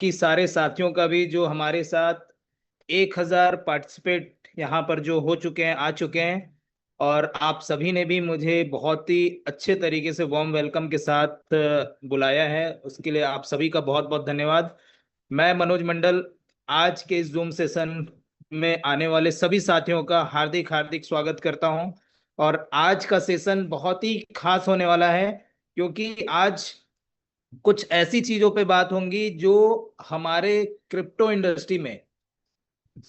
कि सारे साथियों का भी जो हमारे साथ 1000 पार्टिसिपेट यहाँ पर जो हो चुके हैं, आ चुके हैं। और आप सभी ने भी मुझे बहुत ही अच्छे तरीके से वार्म वेलकम के साथ बुलाया है, उसके लिए आप सभी का बहुत बहुत धन्यवाद। मैं मनोज मंडल आज के इस जूम सेशन में आने वाले सभी साथियों का हार्दिक हार्दिक स्वागत करता हूं। और आज का सेशन बहुत ही खास होने वाला है, क्योंकि आज कुछ ऐसी चीजों पे बात होंगी जो हमारे क्रिप्टो इंडस्ट्री में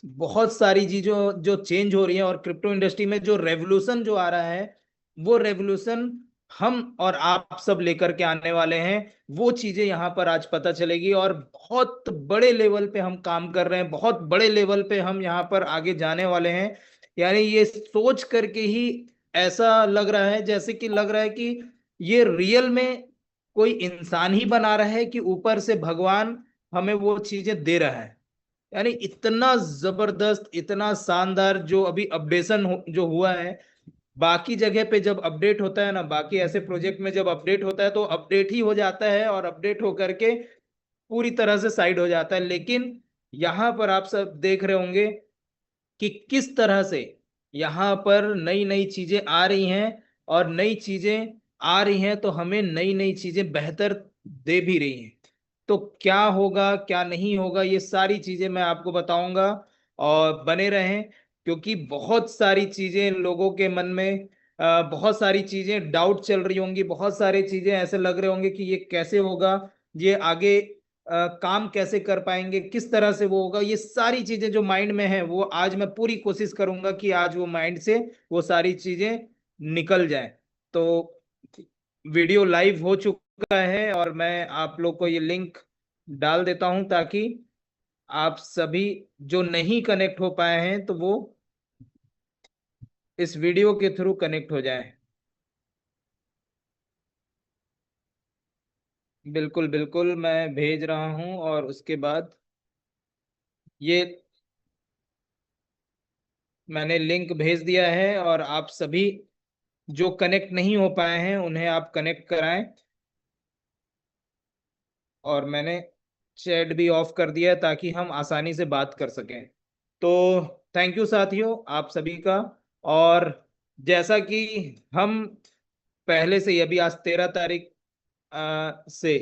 बहुत सारी चीजों जो चेंज हो रही है, और क्रिप्टो इंडस्ट्री में जो रेवोल्यूशन जो आ रहा है, वो रेवोल्यूशन हम और आप सब लेकर के आने वाले हैं। वो चीजें यहाँ पर आज पता चलेगी, और बहुत बड़े लेवल पे हम काम कर रहे हैं, बहुत बड़े लेवल पे हम यहाँ पर आगे जाने वाले हैं। यानी ये सोच करके ही ऐसा लग रहा है, जैसे कि लग रहा है कि ये रियल में कोई इंसान ही बना रहा है, कि ऊपर से भगवान हमें वो चीजें दे रहा है। यानी इतना जबरदस्त, इतना शानदार जो अभी अपडेशन जो हुआ है। बाकी जगह पे जब अपडेट होता है ना, बाकी ऐसे प्रोजेक्ट में जब अपडेट होता है तो अपडेट ही हो जाता है, और अपडेट होकर के पूरी तरह से साइड हो जाता है। लेकिन यहाँ पर आप सब देख रहे होंगे कि किस तरह से यहाँ पर नई नई चीजें आ रही हैं, और नई चीजें आ रही हैं तो हमें नई नई चीजें बेहतर दे भी रही हैं। तो क्या होगा क्या नहीं होगा, ये सारी चीजें मैं आपको बताऊंगा, और बने रहें। क्योंकि बहुत सारी चीजें लोगों के मन में, बहुत सारी चीजें डाउट चल रही होंगी, बहुत सारी चीजें ऐसे लग रहे होंगे कि ये कैसे होगा, ये आगे काम कैसे कर पाएंगे, किस तरह से वो होगा। ये सारी चीजें जो माइंड में है, वो आज मैं पूरी कोशिश करूंगा कि आज वो माइंड से वो सारी चीजें निकल जाए। तो वीडियो लाइव हो चुका है, और मैं आप लोग को ये लिंक डाल देता हूं, ताकि आप सभी जो नहीं कनेक्ट हो पाए हैं तो वो इस वीडियो के थ्रू कनेक्ट हो जाए। बिल्कुल बिल्कुल, मैं भेज रहा हूं, और उसके बाद ये मैंने लिंक भेज दिया है, और आप सभी जो कनेक्ट नहीं हो पाए हैं उन्हें आप कनेक्ट कराएं। और मैंने चैट भी ऑफ कर दिया है, ताकि हम आसानी से बात कर सकें। तो थैंक यू साथियों, आप सभी का। और जैसा कि हम पहले से ही, अभी आज 13 तारीख से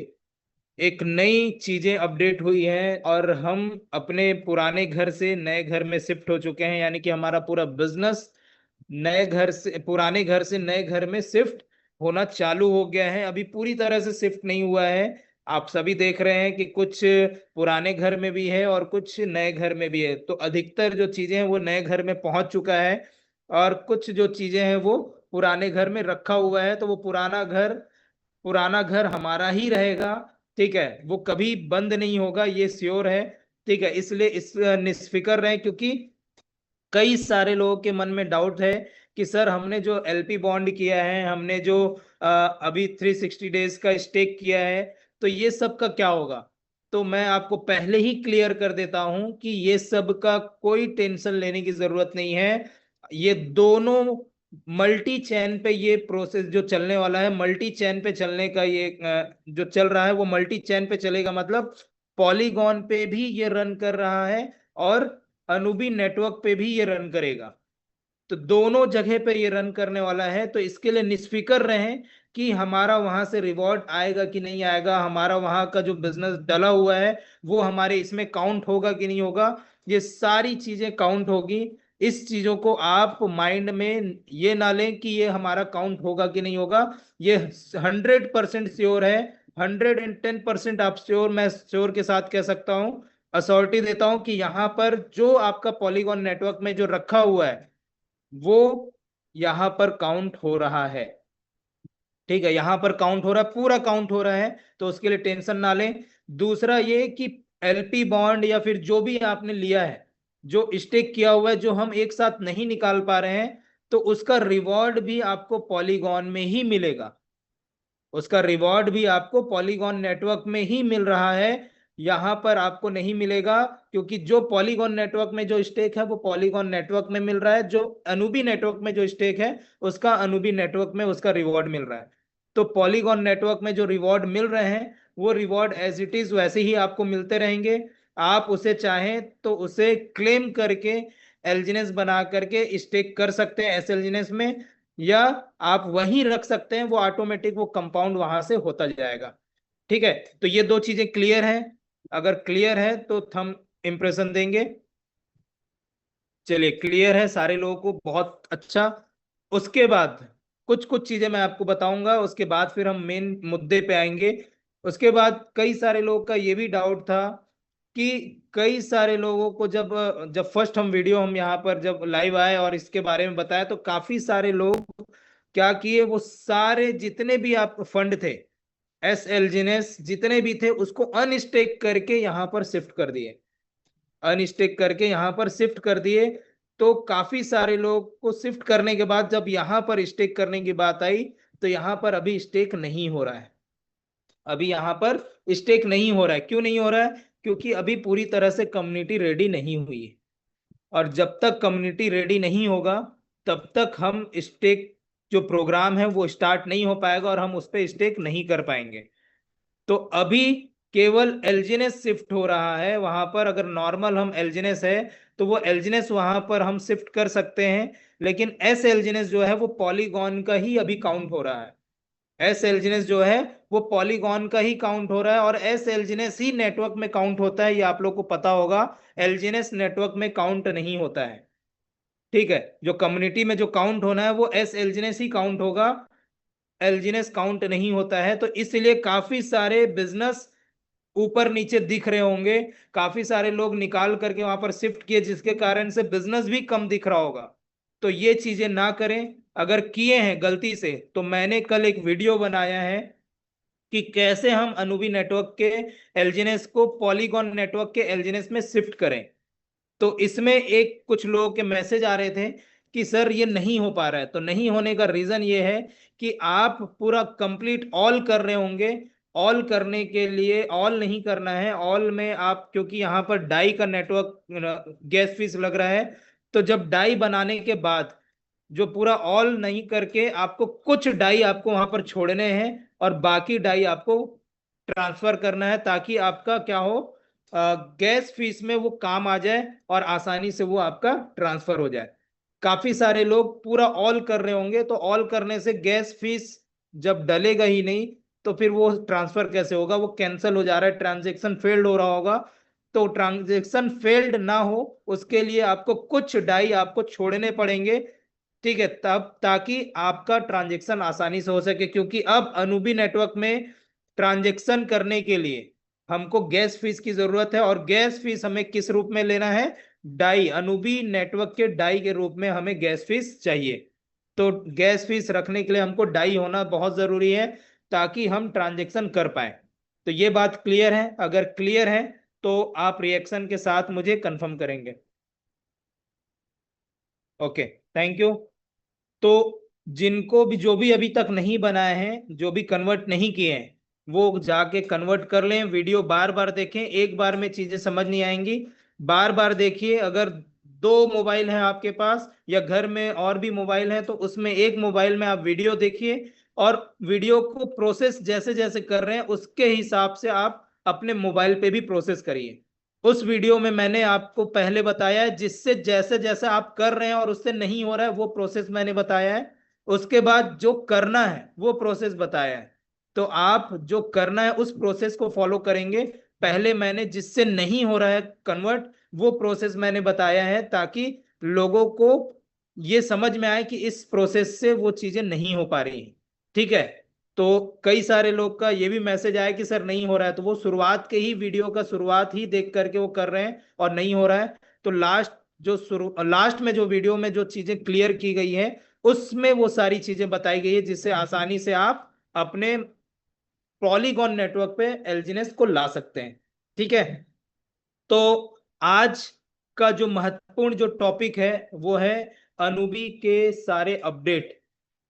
एक नई चीजें अपडेट हुई है, और हम अपने पुराने घर से नए घर में शिफ्ट हो चुके हैं। यानी कि हमारा पूरा बिजनेस नए घर से, पुराने घर से नए घर में शिफ्ट होना चालू हो गया है। अभी पूरी तरह से शिफ्ट नहीं हुआ है। आप सभी देख रहे हैं कि कुछ पुराने घर में भी है और कुछ नए घर में भी है। तो अधिकतर जो चीजें हैं वो नए घर में पहुंच चुका है, और कुछ जो चीजें हैं वो पुराने घर में रखा हुआ है। तो वो पुराना घर हमारा ही रहेगा। ठीक है, वो कभी बंद नहीं होगा, ये श्योर है। ठीक है, इसलिए इस निश्फिक्र रहे, क्योंकि कई सारे लोगों के मन में डाउट है कि सर, हमने जो एलपी बॉन्ड किया है, हमने जो अभी 360 डेज का स्टेक किया है, तो ये सब का क्या होगा। तो मैं आपको पहले ही क्लियर कर देता हूं कि ये सब का कोई टेंशन लेने की जरूरत नहीं है। ये दोनों मल्टी चैन पे ये प्रोसेस जो चलने वाला है, मल्टी चैन पे चलने का ये जो चल रहा है वो मल्टी चैन पे चलेगा। मतलब पॉलीगॉन पे भी ये रन कर रहा है, और अनुबी नेटवर्क पे भी ये रन करेगा। तो दोनों जगह पे ये रन करने वाला है। तो इसके लिए निश्फिक्र रहें कि हमारा वहां से रिवॉर्ड आएगा कि नहीं आएगा, हमारा वहां का जो बिजनेस डला हुआ है वो हमारे इसमें काउंट होगा कि नहीं होगा। ये सारी चीजें काउंट होगी। इस चीजों को आप माइंड में ये ना लें कि ये हमारा काउंट होगा कि नहीं होगा। ये 100% श्योर है, 110% आप श्योर, मैं श्योर के साथ कह सकता हूं, अथॉरिटी देता हूं कि यहाँ पर जो आपका पॉलीगॉन नेटवर्क में जो रखा हुआ है वो यहाँ पर काउंट हो रहा है। ठीक है, यहाँ पर काउंट हो रहा है, पूरा काउंट हो रहा है। तो उसके लिए टेंशन ना लें। दूसरा ये कि एलपी बॉन्ड या फिर जो भी आपने लिया है, जो स्टेक किया हुआ है, जो हम एक साथ नहीं निकाल पा रहे हैं, तो उसका रिवॉर्ड भी आपको पॉलीगॉन में ही मिलेगा। उसका रिवॉर्ड भी आपको पॉलीगॉन नेटवर्क में ही मिल रहा है, यहां पर आपको नहीं मिलेगा। क्योंकि जो पॉलीगॉन नेटवर्क में जो स्टेक है वो पॉलीगॉन नेटवर्क में मिल रहा है, जो अनुबी नेटवर्क में जो स्टेक है उसका अनुबी नेटवर्क में उसका रिवॉर्ड मिल रहा है। तो पॉलीगॉन नेटवर्क में जो रिवॉर्ड मिल रहे हैं वो रिवॉर्ड एज इट इज वैसे ही आपको मिलते रहेंगे। आप उसे चाहें तो उसे क्लेम करके एलजीनेस बना करके स्टेक कर सकते हैं एस एलजीनेस में, या आप वहीं रख सकते हैं, वो ऑटोमेटिक वो कंपाउंड वहां से होता जाएगा। ठीक है, तो ये दो चीजें क्लियर है? अगर क्लियर है तो थंब इंप्रेशन देंगे। चलिए, क्लियर है सारे लोगों को, बहुत अच्छा। उसके बाद कुछ कुछ चीजें मैं आपको बताऊंगा, उसके बाद फिर हम मेन मुद्दे पे आएंगे। उसके बाद कई सारे लोगों का ये भी डाउट था कि कई सारे लोगों को जब जब फर्स्ट हम यहाँ पर जब लाइव आए और इसके बारे में बताया, तो काफी सारे लोग क्या किए, वो सारे जितने भी आप फंड थे एस एलजीनेस जितने भी थे उसको अनस्टेक करके यहाँ पर शिफ्ट कर दिए, अनस्टेक करके यहाँ पर शिफ्ट कर दिए। तो काफी सारे लोग को शिफ्ट करने के बाद जब यहाँ पर स्टेक करने की बात आई, तो यहाँ पर अभी स्टेक नहीं हो रहा है। अभी यहाँ पर स्टेक नहीं हो रहा है। क्यों नहीं हो रहा है? क्योंकि अभी पूरी तरह से कम्युनिटी रेडी नहीं हुई है, और जब तक कम्युनिटी रेडी नहीं होगा तब तक हम स्टेक जो प्रोग्राम है वो स्टार्ट नहीं हो पाएगा और हम उस पर स्टेक नहीं कर पाएंगे। तो अभी केवल एलजीनेस शिफ्ट हो रहा है वहां पर। अगर नॉर्मल हम एलजीनेस है तो वो एलजीनेस वहां पर हम शिफ्ट कर सकते हैं, लेकिन एस एलजीनेस जो है वो पॉलीगॉन का ही अभी काउंट हो रहा है। एस एलजीनेस जो है वो पॉलीगॉन का ही काउंट हो रहा है, और एस एलजीनेस ही नेटवर्क में काउंट होता है, ये आप लोग को पता होगा। एलजीनेस नेटवर्क में काउंट नहीं होता है। ठीक है, जो कम्युनिटी में जो काउंट होना है वो एस एलजीनेस ही काउंट होगा, एलजीनेस काउंट नहीं होता है। तो इसलिए काफी सारे बिजनेस ऊपर नीचे दिख रहे होंगे, काफी सारे लोग निकाल करके वहां पर शिफ्ट किए, जिसके कारण से बिजनेस भी कम दिख रहा होगा। तो ये चीजें ना करें। अगर किए हैं गलती से, तो मैंने कल एक वीडियो बनाया है कि कैसे हम अनुबी नेटवर्क के एलजीनेस को पॉलीगॉन नेटवर्क के एलजीनेस में शिफ्ट करें। तो इसमें एक कुछ लोगों के मैसेज आ रहे थे कि सर ये नहीं हो पा रहा है। तो नहीं होने का रीजन ये है कि आप पूरा कंप्लीट ऑल कर रहे होंगे। ऑल करने के लिए ऑल नहीं करना है। ऑल में आप, क्योंकि यहाँ पर डाई का नेटवर्क गैस फीस लग रहा है, तो जब डाई बनाने के बाद जो पूरा ऑल नहीं करके आपको कुछ डाई आपको वहां पर छोड़ने हैं और बाकी डाई आपको ट्रांसफर करना है, ताकि आपका क्या हो, गैस फीस में वो काम आ जाए और आसानी से वो आपका ट्रांसफर हो जाए। काफी सारे लोग पूरा ऑल कर रहे होंगे, तो ऑल करने से गैस फीस जब डलेगा ही नहीं तो फिर वो ट्रांसफर कैसे होगा? वो कैंसिल हो जा रहा है, ट्रांजेक्शन फेल्ड हो रहा होगा। तो ट्रांजेक्शन फेल्ड ना हो उसके लिए आपको कुछ डाई आपको छोड़ने पड़ेंगे। ठीक है, तब ताकि आपका ट्रांजेक्शन आसानी से हो सके, क्योंकि अब अनुबी नेटवर्क में ट्रांजेक्शन करने के लिए हमको गैस फीस की जरूरत है, और गैस फीस हमें किस रूप में लेना है? डाई, अनुबी नेटवर्क के डाई के रूप में हमें गैस फीस चाहिए। तो गैस फीस रखने के लिए हमको डाई होना बहुत जरूरी है, ताकि हम ट्रांजेक्शन कर पाए। तो ये बात क्लियर है? अगर क्लियर है तो आप रिएक्शन के साथ मुझे कंफर्म करेंगे। Okay, thank you. तो जिनको भी, जो भी अभी तक नहीं बनाए हैं, जो भी कन्वर्ट नहीं किए हैं, वो जाके कन्वर्ट कर लें। वीडियो बार बार देखें, एक बार में चीजें समझ नहीं आएंगी। बार बार देखिए। अगर दो मोबाइल हैं आपके पास या घर में और भी मोबाइल हैं, तो उसमें एक मोबाइल में आप वीडियो देखिए, और वीडियो को प्रोसेस जैसे जैसे कर रहे हैं उसके हिसाब से आप अपने मोबाइल पे भी प्रोसेस करिए। उस वीडियो में मैंने आपको पहले बताया है, जिससे जैसे जैसे आप कर रहे हैं और उससे नहीं हो रहा है वो प्रोसेस मैंने बताया है। उसके बाद जो करना है वो प्रोसेस बताया है। तो आप जो करना है उस प्रोसेस को फॉलो करेंगे। पहले मैंने जिससे नहीं हो रहा है कन्वर्ट, वो प्रोसेस मैंने बताया है, ताकि लोगों को ये समझ में आए कि इस प्रोसेस से वो चीजें नहीं हो पा रही हैं। ठीक है। तो कई सारे लोग का ये भी मैसेज आया कि सर नहीं हो रहा है, तो वो शुरुआत के ही वीडियो का शुरुआत ही देख करके वो कर रहे हैं और नहीं हो रहा है। तो लास्ट में जो वीडियो में जो चीजें क्लियर की गई है, उसमें वो सारी चीजें बताई गई है, जिससे आसानी से आप अपने पॉलीगॉन नेटवर्क पे एलजीनेस को ला सकते हैं। ठीक है। तो आज का जो महत्वपूर्ण जो टॉपिक है वो है अनुबी के सारे अपडेट।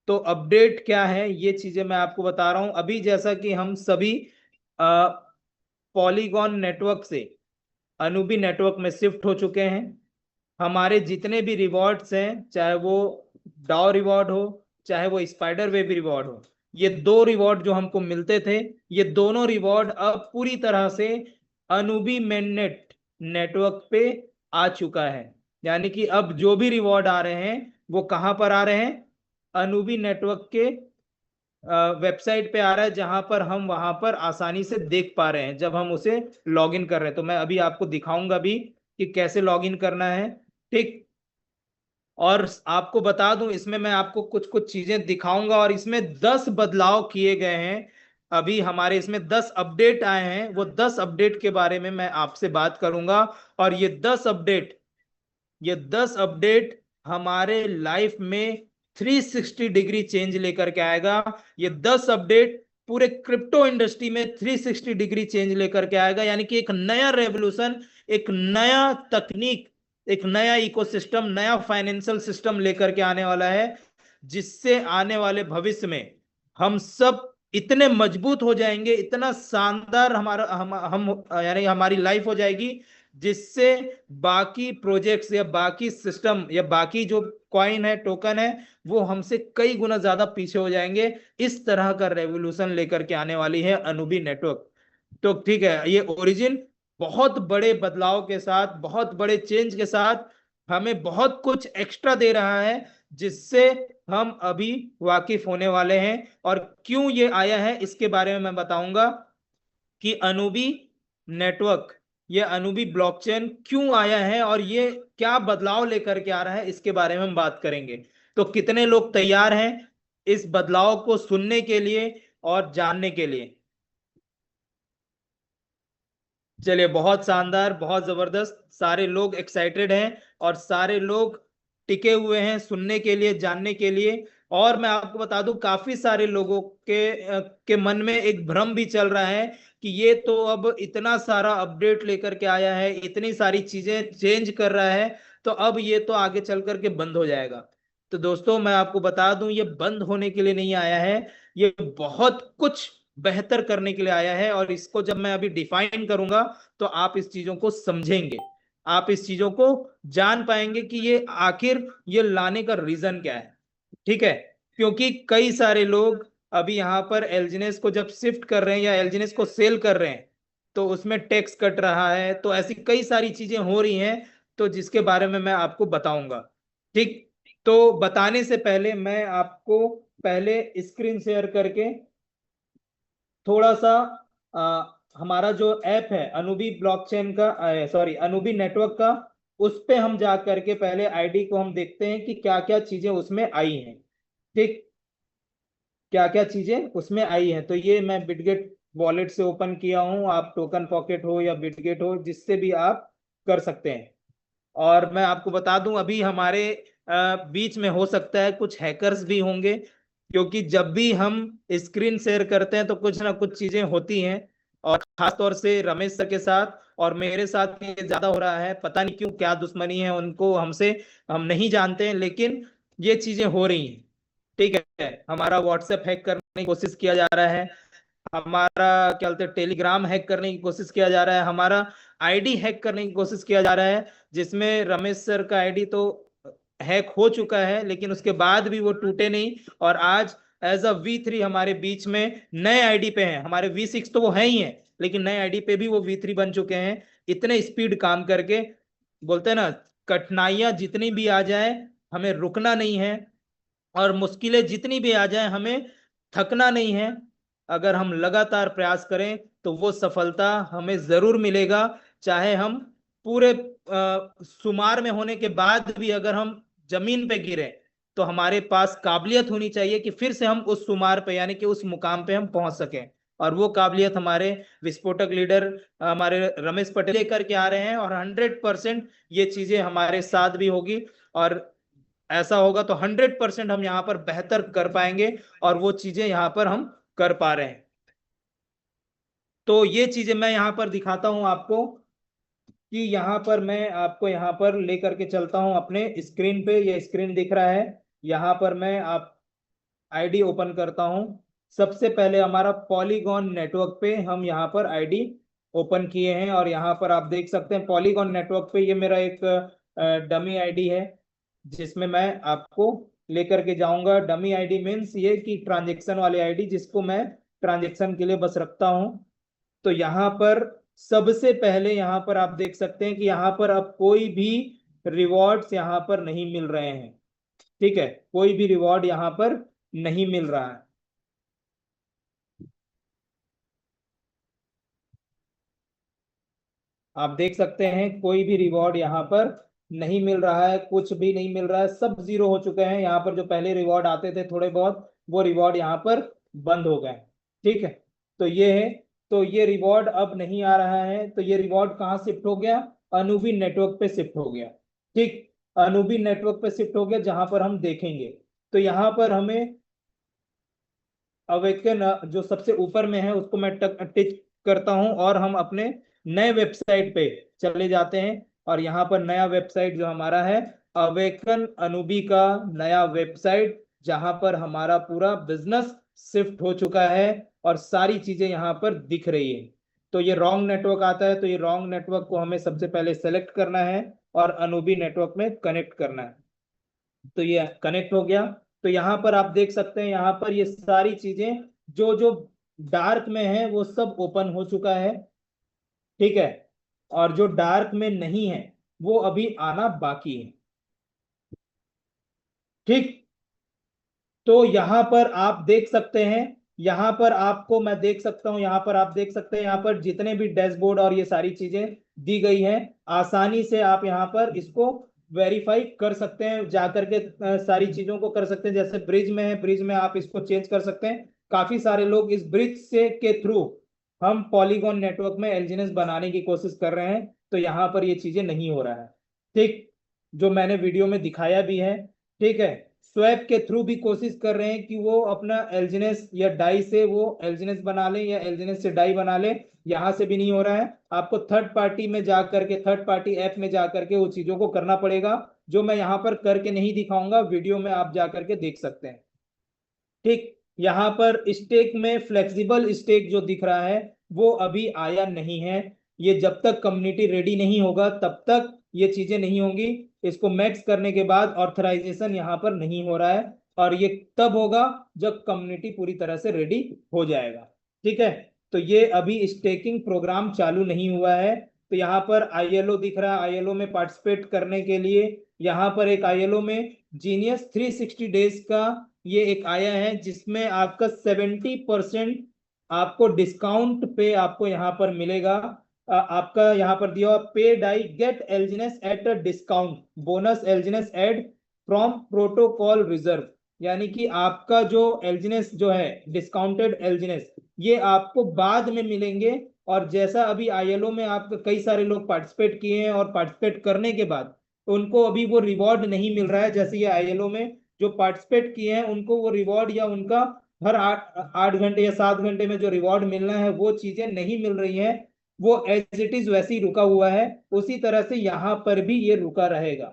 तो अपडेट क्या है ये चीजें मैं आपको बता रहा हूं। अभी जैसा कि हम सभी पॉलीगॉन नेटवर्क से अनुबी नेटवर्क में शिफ्ट हो चुके हैं। हमारे जितने भी रिवॉर्ड्स हैं, चाहे वो डाउ रिवॉर्ड हो, चाहे वो स्पाइडर वेब रिवॉर्ड हो, ये दो रिवॉर्ड जो हमको मिलते थे, ये दोनों रिवॉर्ड अब पूरी तरह से अनुबी मेननेट नेटवर्क पे आ चुका है। यानी कि अब जो भी रिवॉर्ड आ रहे हैं वो कहां पर आ रहे हैं, अनुबी नेटवर्क के वेबसाइट पे आ रहा है, जहां पर हम वहां पर आसानी से देख पा रहे हैं जब हम उसे लॉगिन कर रहे हैं। तो मैं अभी आपको दिखाऊंगा भी कि कैसे लॉगिन करना है। ठीक। और आपको बता दूं, इसमें मैं आपको कुछ कुछ चीजें दिखाऊंगा, और इसमें 10 बदलाव किए गए हैं। अभी हमारे इसमें 10 अपडेट आए हैं, वो 10 अपडेट के बारे में मैं आपसे बात करूंगा। और ये 10 अपडेट हमारे लाइफ में 360 डिग्री चेंज लेकर के आएगा। ये 10 अपडेट पूरे क्रिप्टो इंडस्ट्री में 360 डिग्री चेंज लेकर के आएगा। यानी कि एक नया रेवोल्यूशन, एक नया तकनीक, एक नया इकोसिस्टम, नया फाइनेंशियल सिस्टम लेकर के आने वाला है, जिससे आने वाले भविष्य में हम सब इतने मजबूत हो जाएंगे, इतना शानदार हमारा हम यानी हमारी लाइफ हो जाएगी, जिससे बाकी प्रोजेक्ट्स या बाकी सिस्टम या बाकी जो कॉइन है, टोकन है, वो हमसे कई गुना ज्यादा पीछे हो जाएंगे। इस तरह का रेवोल्यूशन लेकर के आने वाली है अनुबी नेटवर्क। तो ठीक है, ये ओरिजिन बहुत बड़े बदलाव के साथ, बहुत बड़े चेंज के साथ हमें बहुत कुछ एक्स्ट्रा दे रहा है, जिससे हम अभी वाकिफ होने वाले हैं। और क्यों ये आया है इसके बारे में मैं बताऊंगा कि अनुबी नेटवर्क, ये अनुबी ब्लॉकचेन क्यों आया है और ये क्या बदलाव लेकर के आ रहा है, इसके बारे में हम बात करेंगे। तो कितने लोग तैयार हैं इस बदलाव को सुनने के लिए और जानने के लिए? चलिए, बहुत शानदार, बहुत जबरदस्त, सारे लोग एक्साइटेड हैं और सारे लोग टिके हुए हैं सुनने के लिए, जानने के लिए। और मैं आपको बता दूं, काफी सारे लोगों के मन में एक भ्रम भी चल रहा है कि ये तो अब इतना सारा अपडेट लेकर के आया है, इतनी सारी चीजें चेंज कर रहा है, तो अब ये तो आगे चल करके बंद हो जाएगा। तो दोस्तों, मैं आपको बता दूं, ये बंद होने के लिए नहीं आया है, ये बहुत कुछ बेहतर करने के लिए आया है। और इसको जब मैं अभी डिफाइन करूंगा तो आप इस चीजों को समझेंगे, आप इस चीजों को जान पाएंगे कि ये आखिर ये लाने का रीजन क्या है। ठीक है। क्योंकि कई सारे लोग अभी यहाँ पर एलजीनेस को जब शिफ्ट कर रहे हैं या एलजीनेस को सेल कर रहे हैं, तो उसमें टैक्स कट रहा है, तो ऐसी कई सारी चीजें हो रही हैं, तो जिसके बारे में मैं आपको बताऊंगा। ठीक। तो बताने से पहले मैं आपको पहले स्क्रीन शेयर करके थोड़ा सा हमारा जो ऐप है अनुबी ब्लॉकचेन का, सॉरी अनुबी नेटवर्क का, उस पे हम जा करके पहले आईडी को हम देखते हैं कि क्या क्या चीजें उसमें आई हैं। ठीक। क्या क्या चीजें उसमें आई हैं, तो ये मैं बिटगेट वॉलेट से ओपन किया हूं, आप टोकन पॉकेट हो या बिटगेट हो, जिससे भी आप कर सकते हैं। और मैं आपको बता दूं, अभी हमारे बीच में हो सकता है कुछ हैकर्स भी होंगे, क्योंकि जब भी हम स्क्रीन शेयर करते हैं तो कुछ ना कुछ चीजें होती हैं। और खास तौर से रमेश सर के साथ और मेरे साथ ये ज्यादा हो रहा है, पता नहीं क्यों, क्या दुश्मनी है उनको हमसे, हम नहीं जानते हैं, लेकिन ये चीजें हो रही हैं। ठीक है, हमारा व्हाट्सएप हैक करने की कोशिश किया जा रहा है, हमारा क्या बोलते हैं टेलीग्राम हैक करने की कोशिश किया जा रहा है, हमारा आईडी हैक करने की कोशिश किया जा रहा है, जिसमें रमेश सर का आईडी तो हैक हो चुका है, लेकिन उसके बाद भी वो टूटे नहीं। और आज एज अ V3 हमारे बीच में नए आईडी पे हैं, हमारे V6 तो वो है ही है, लेकिन नए आईडी पे भी वो V3 बन चुके हैं, इतने स्पीड काम करके। बोलते हैं ना, कठिनाइयां जितनी भी आ जाए, हमें रुकना नहीं है, और मुश्किलें जितनी भी आ जाए, हमें थकना नहीं है। अगर हम लगातार प्रयास करें तो वो सफलता हमें जरूर मिलेगा। चाहे हम पूरे शुमार में होने के बाद भी अगर हम जमीन पे गिरे, तो हमारे पास काबिलियत होनी चाहिए कि फिर से हम उस शुमार पे यानी कि उस मुकाम पे हम पहुंच सकें। और वो काबिलियत हमारे विस्फोटक लीडर हमारे रमेश पटेल लेकर के आ रहे हैं, और 100% ये चीजें हमारे साथ भी होगी। और ऐसा होगा तो 100% हम यहाँ पर बेहतर कर पाएंगे, और वो चीजें यहाँ पर हम कर पा रहे हैं। तो ये चीजें मैं यहाँ पर दिखाता हूँ आपको, कि यहाँ पर मैं आपको यहाँ पर लेकर के चलता हूँ अपने स्क्रीन पे, ये स्क्रीन दिख रहा है, यहाँ पर मैं आप आईडी ओपन करता हूँ। सबसे पहले हमारा पॉलीगॉन नेटवर्क पे हम यहाँ पर आईडी ओपन किए हैं, और यहाँ पर आप देख सकते हैं पॉलीगॉन नेटवर्क पे ये मेरा एक डमी आईडी है, जिसमें मैं आपको लेकर के जाऊंगा। डमी आईडी मीन्स ये कि ट्रांजेक्शन वाले आईडी जिसको मैं ट्रांजेक्शन के लिए बस रखता हूं। तो यहाँ पर सबसे पहले यहाँ पर आप देख सकते हैं कि यहाँ पर अब कोई भी रिवॉर्ड्स यहाँ पर नहीं मिल रहे हैं। ठीक है, कोई भी रिवॉर्ड यहाँ पर नहीं मिल रहा है। आप देख सकते हैं कोई भी रिवॉर्ड यहाँ पर नहीं मिल रहा है, कुछ भी नहीं मिल रहा है, सब जीरो हो चुके हैं। यहाँ पर जो पहले रिवॉर्ड आते थे थोड़े बहुत, वो रिवॉर्ड यहाँ पर बंद हो गए। ठीक है, तो ये है। तो ये रिवॉर्ड अब नहीं आ रहा है, तो ये रिवॉर्ड कहाँ शिफ्ट हो गया? अनुबी नेटवर्क पे शिफ्ट हो गया। ठीक, अनुबी नेटवर्क पे शिफ्ट हो गया, जहां पर हम देखेंगे। तो यहाँ पर हमें अवेकन जो सबसे ऊपर में है उसको मैं टिक करता हूं और हम अपने नए वेबसाइट पे चले जाते हैं। और यहाँ पर नया वेबसाइट जो हमारा है, अवेकन अनुबी का नया वेबसाइट, जहां पर हमारा पूरा बिजनेस शिफ्ट हो चुका है और सारी चीजें यहाँ पर दिख रही है। तो ये रॉन्ग नेटवर्क आता है, तो ये रॉन्ग नेटवर्क को हमें सबसे पहले सेलेक्ट करना है और अनुबी नेटवर्क में कनेक्ट करना है। तो ये कनेक्ट हो गया। तो यहाँ पर आप देख सकते हैं, यहाँ पर ये सारी चीजें जो जो डार्क में है वो सब ओपन हो चुका है। ठीक है, और जो डार्क में नहीं है वो अभी आना बाकी है। ठीक, तो यहाँ पर आप देख सकते हैं, यहाँ पर आपको मैं देख सकता हूं, यहाँ पर आप देख सकते हैं, यहाँ पर जितने भी डैशबोर्ड और ये सारी चीजें दी गई हैं, आसानी से आप यहाँ पर इसको वेरीफाई कर सकते हैं, जाकर के सारी चीजों को कर सकते हैं। जैसे ब्रिज में है, ब्रिज में आप इसको चेंज कर सकते हैं। काफी सारे लोग इस ब्रिज से के थ्रू हम पॉलीगॉन नेटवर्क में एलजीएनएस बनाने की कोशिश कर रहे हैं, तो यहाँ पर ये चीजें नहीं हो रहा है। ठीक, जो मैंने वीडियो में दिखाया भी है। ठीक है, स्वैप के थ्रू भी कोशिश कर रहे हैं कि वो अपना एल्जिनेस या डाई से वो एल्जिनेस बना ले या एल्जिनेस से डाई बना ले, यहां से भी नहीं हो रहा है। आपको थर्ड पार्टी में जा करके, थर्ड पार्टी ऐप में जा करके वो चीजों को करना पड़ेगा, जो मैं यहाँ पर करके नहीं दिखाऊंगा, वीडियो में आप जा करके देख सकते हैं। ठीक, यहाँ पर स्टेक में फ्लेक्सिबल स्टेक जो दिख रहा है वो अभी आया नहीं है। ये जब तक कम्युनिटी रेडी नहीं होगा तब तक ये चीजें नहीं होंगी। इसको मैक्स करने के बाद ऑथराइजेशन यहाँ पर नहीं हो रहा है, और ये तब होगा जब कम्युनिटी पूरी तरह से रेडी हो जाएगा। ठीक है, तो ये अभी स्टेकिंग प्रोग्राम चालू नहीं हुआ है। तो यहाँ पर आईएलओ दिख रहा है, आईएलओ में पार्टिसिपेट करने के लिए यहाँ पर एक आईएलओ में जीनियस 360 डेज का ये एक आया है, जिसमें आपका 70% आपको डिस्काउंट पे आपको यहाँ पर मिलेगा। आपका यहाँ पर दिया हुआ पे डाई गेट एलजीनेस एट अ डिस्काउंट बोनस एलजीनेस एड फ्रॉम प्रोटोकॉल रिजर्व, यानी कि आपका जो एलजीनेस जो है डिस्काउंटेड एलजीनेस, ये आपको बाद में मिलेंगे। और जैसा अभी आईएलओ में आपका कई सारे लोग पार्टिसिपेट किए हैं और पार्टिसिपेट करने के बाद उनको अभी वो रिवॉर्ड नहीं मिल रहा है, जैसे ये आईएलओ में जो पार्टिसिपेट किए हैं उनको वो रिवॉर्ड या उनका हर 8 घंटे या 7 घंटे में जो रिवॉर्ड मिलना है वो चीजें नहीं मिल रही हैं। वो एज इट इज वैसे ही रुका हुआ है, उसी तरह से यहाँ पर भी ये रुका रहेगा।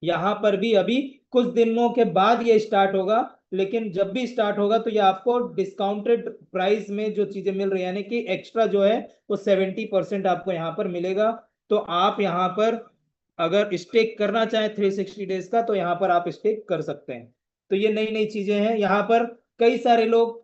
यहाँ पर भी अभी कुछ दिनों के बाद ये स्टार्ट होगा, लेकिन जब भी स्टार्ट होगा तो ये आपको डिस्काउंटेड प्राइस में जो चीजें मिल रही है, यानी कि एक्स्ट्रा जो है वो 70% आपको यहाँ पर मिलेगा। तो आप यहाँ पर अगर स्टेक करना चाहें 360 डेज का, तो यहाँ पर आप स्टेक कर सकते हैं। तो ये नई नई चीजें हैं। यहाँ पर कई सारे लोग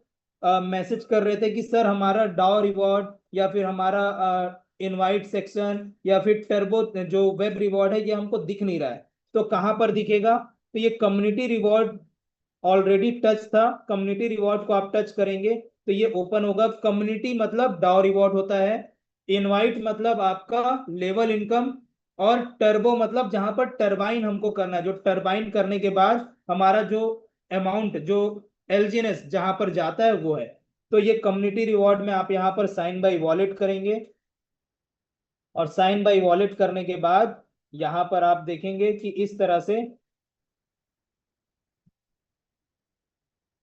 मैसेज कर रहे थे कि सर हमारा डाउ रिवॉर्ड या फिर हमारा इनवाइट सेक्शन या फिर टर्बो जो वेब रिवॉर्ड है ये हमको दिख नहीं रहा है। तो कहाँ पर दिखेगा? तो ये कम्युनिटी रिवॉर्ड ऑलरेडी टच था, कम्युनिटी रिवॉर्ड को आप टच करेंगे तो ये ओपन होगा। कम्युनिटी मतलब डाउ रिवॉर्ड होता है, इनवाइट मतलब आपका लेवल इनकम, और टर्बो मतलब जहां पर टरबाइन हमको करना है, जो टरबाइन करने के बाद हमारा जो अमाउंट जो एलजीएनएस जहां पर जाता है वो है। तो ये कम्युनिटी रिवॉर्ड में आप यहाँ पर साइन बाय वॉलेट करेंगे, और साइन बाय वॉलेट करने के बाद यहाँ पर आप देखेंगे कि इस तरह से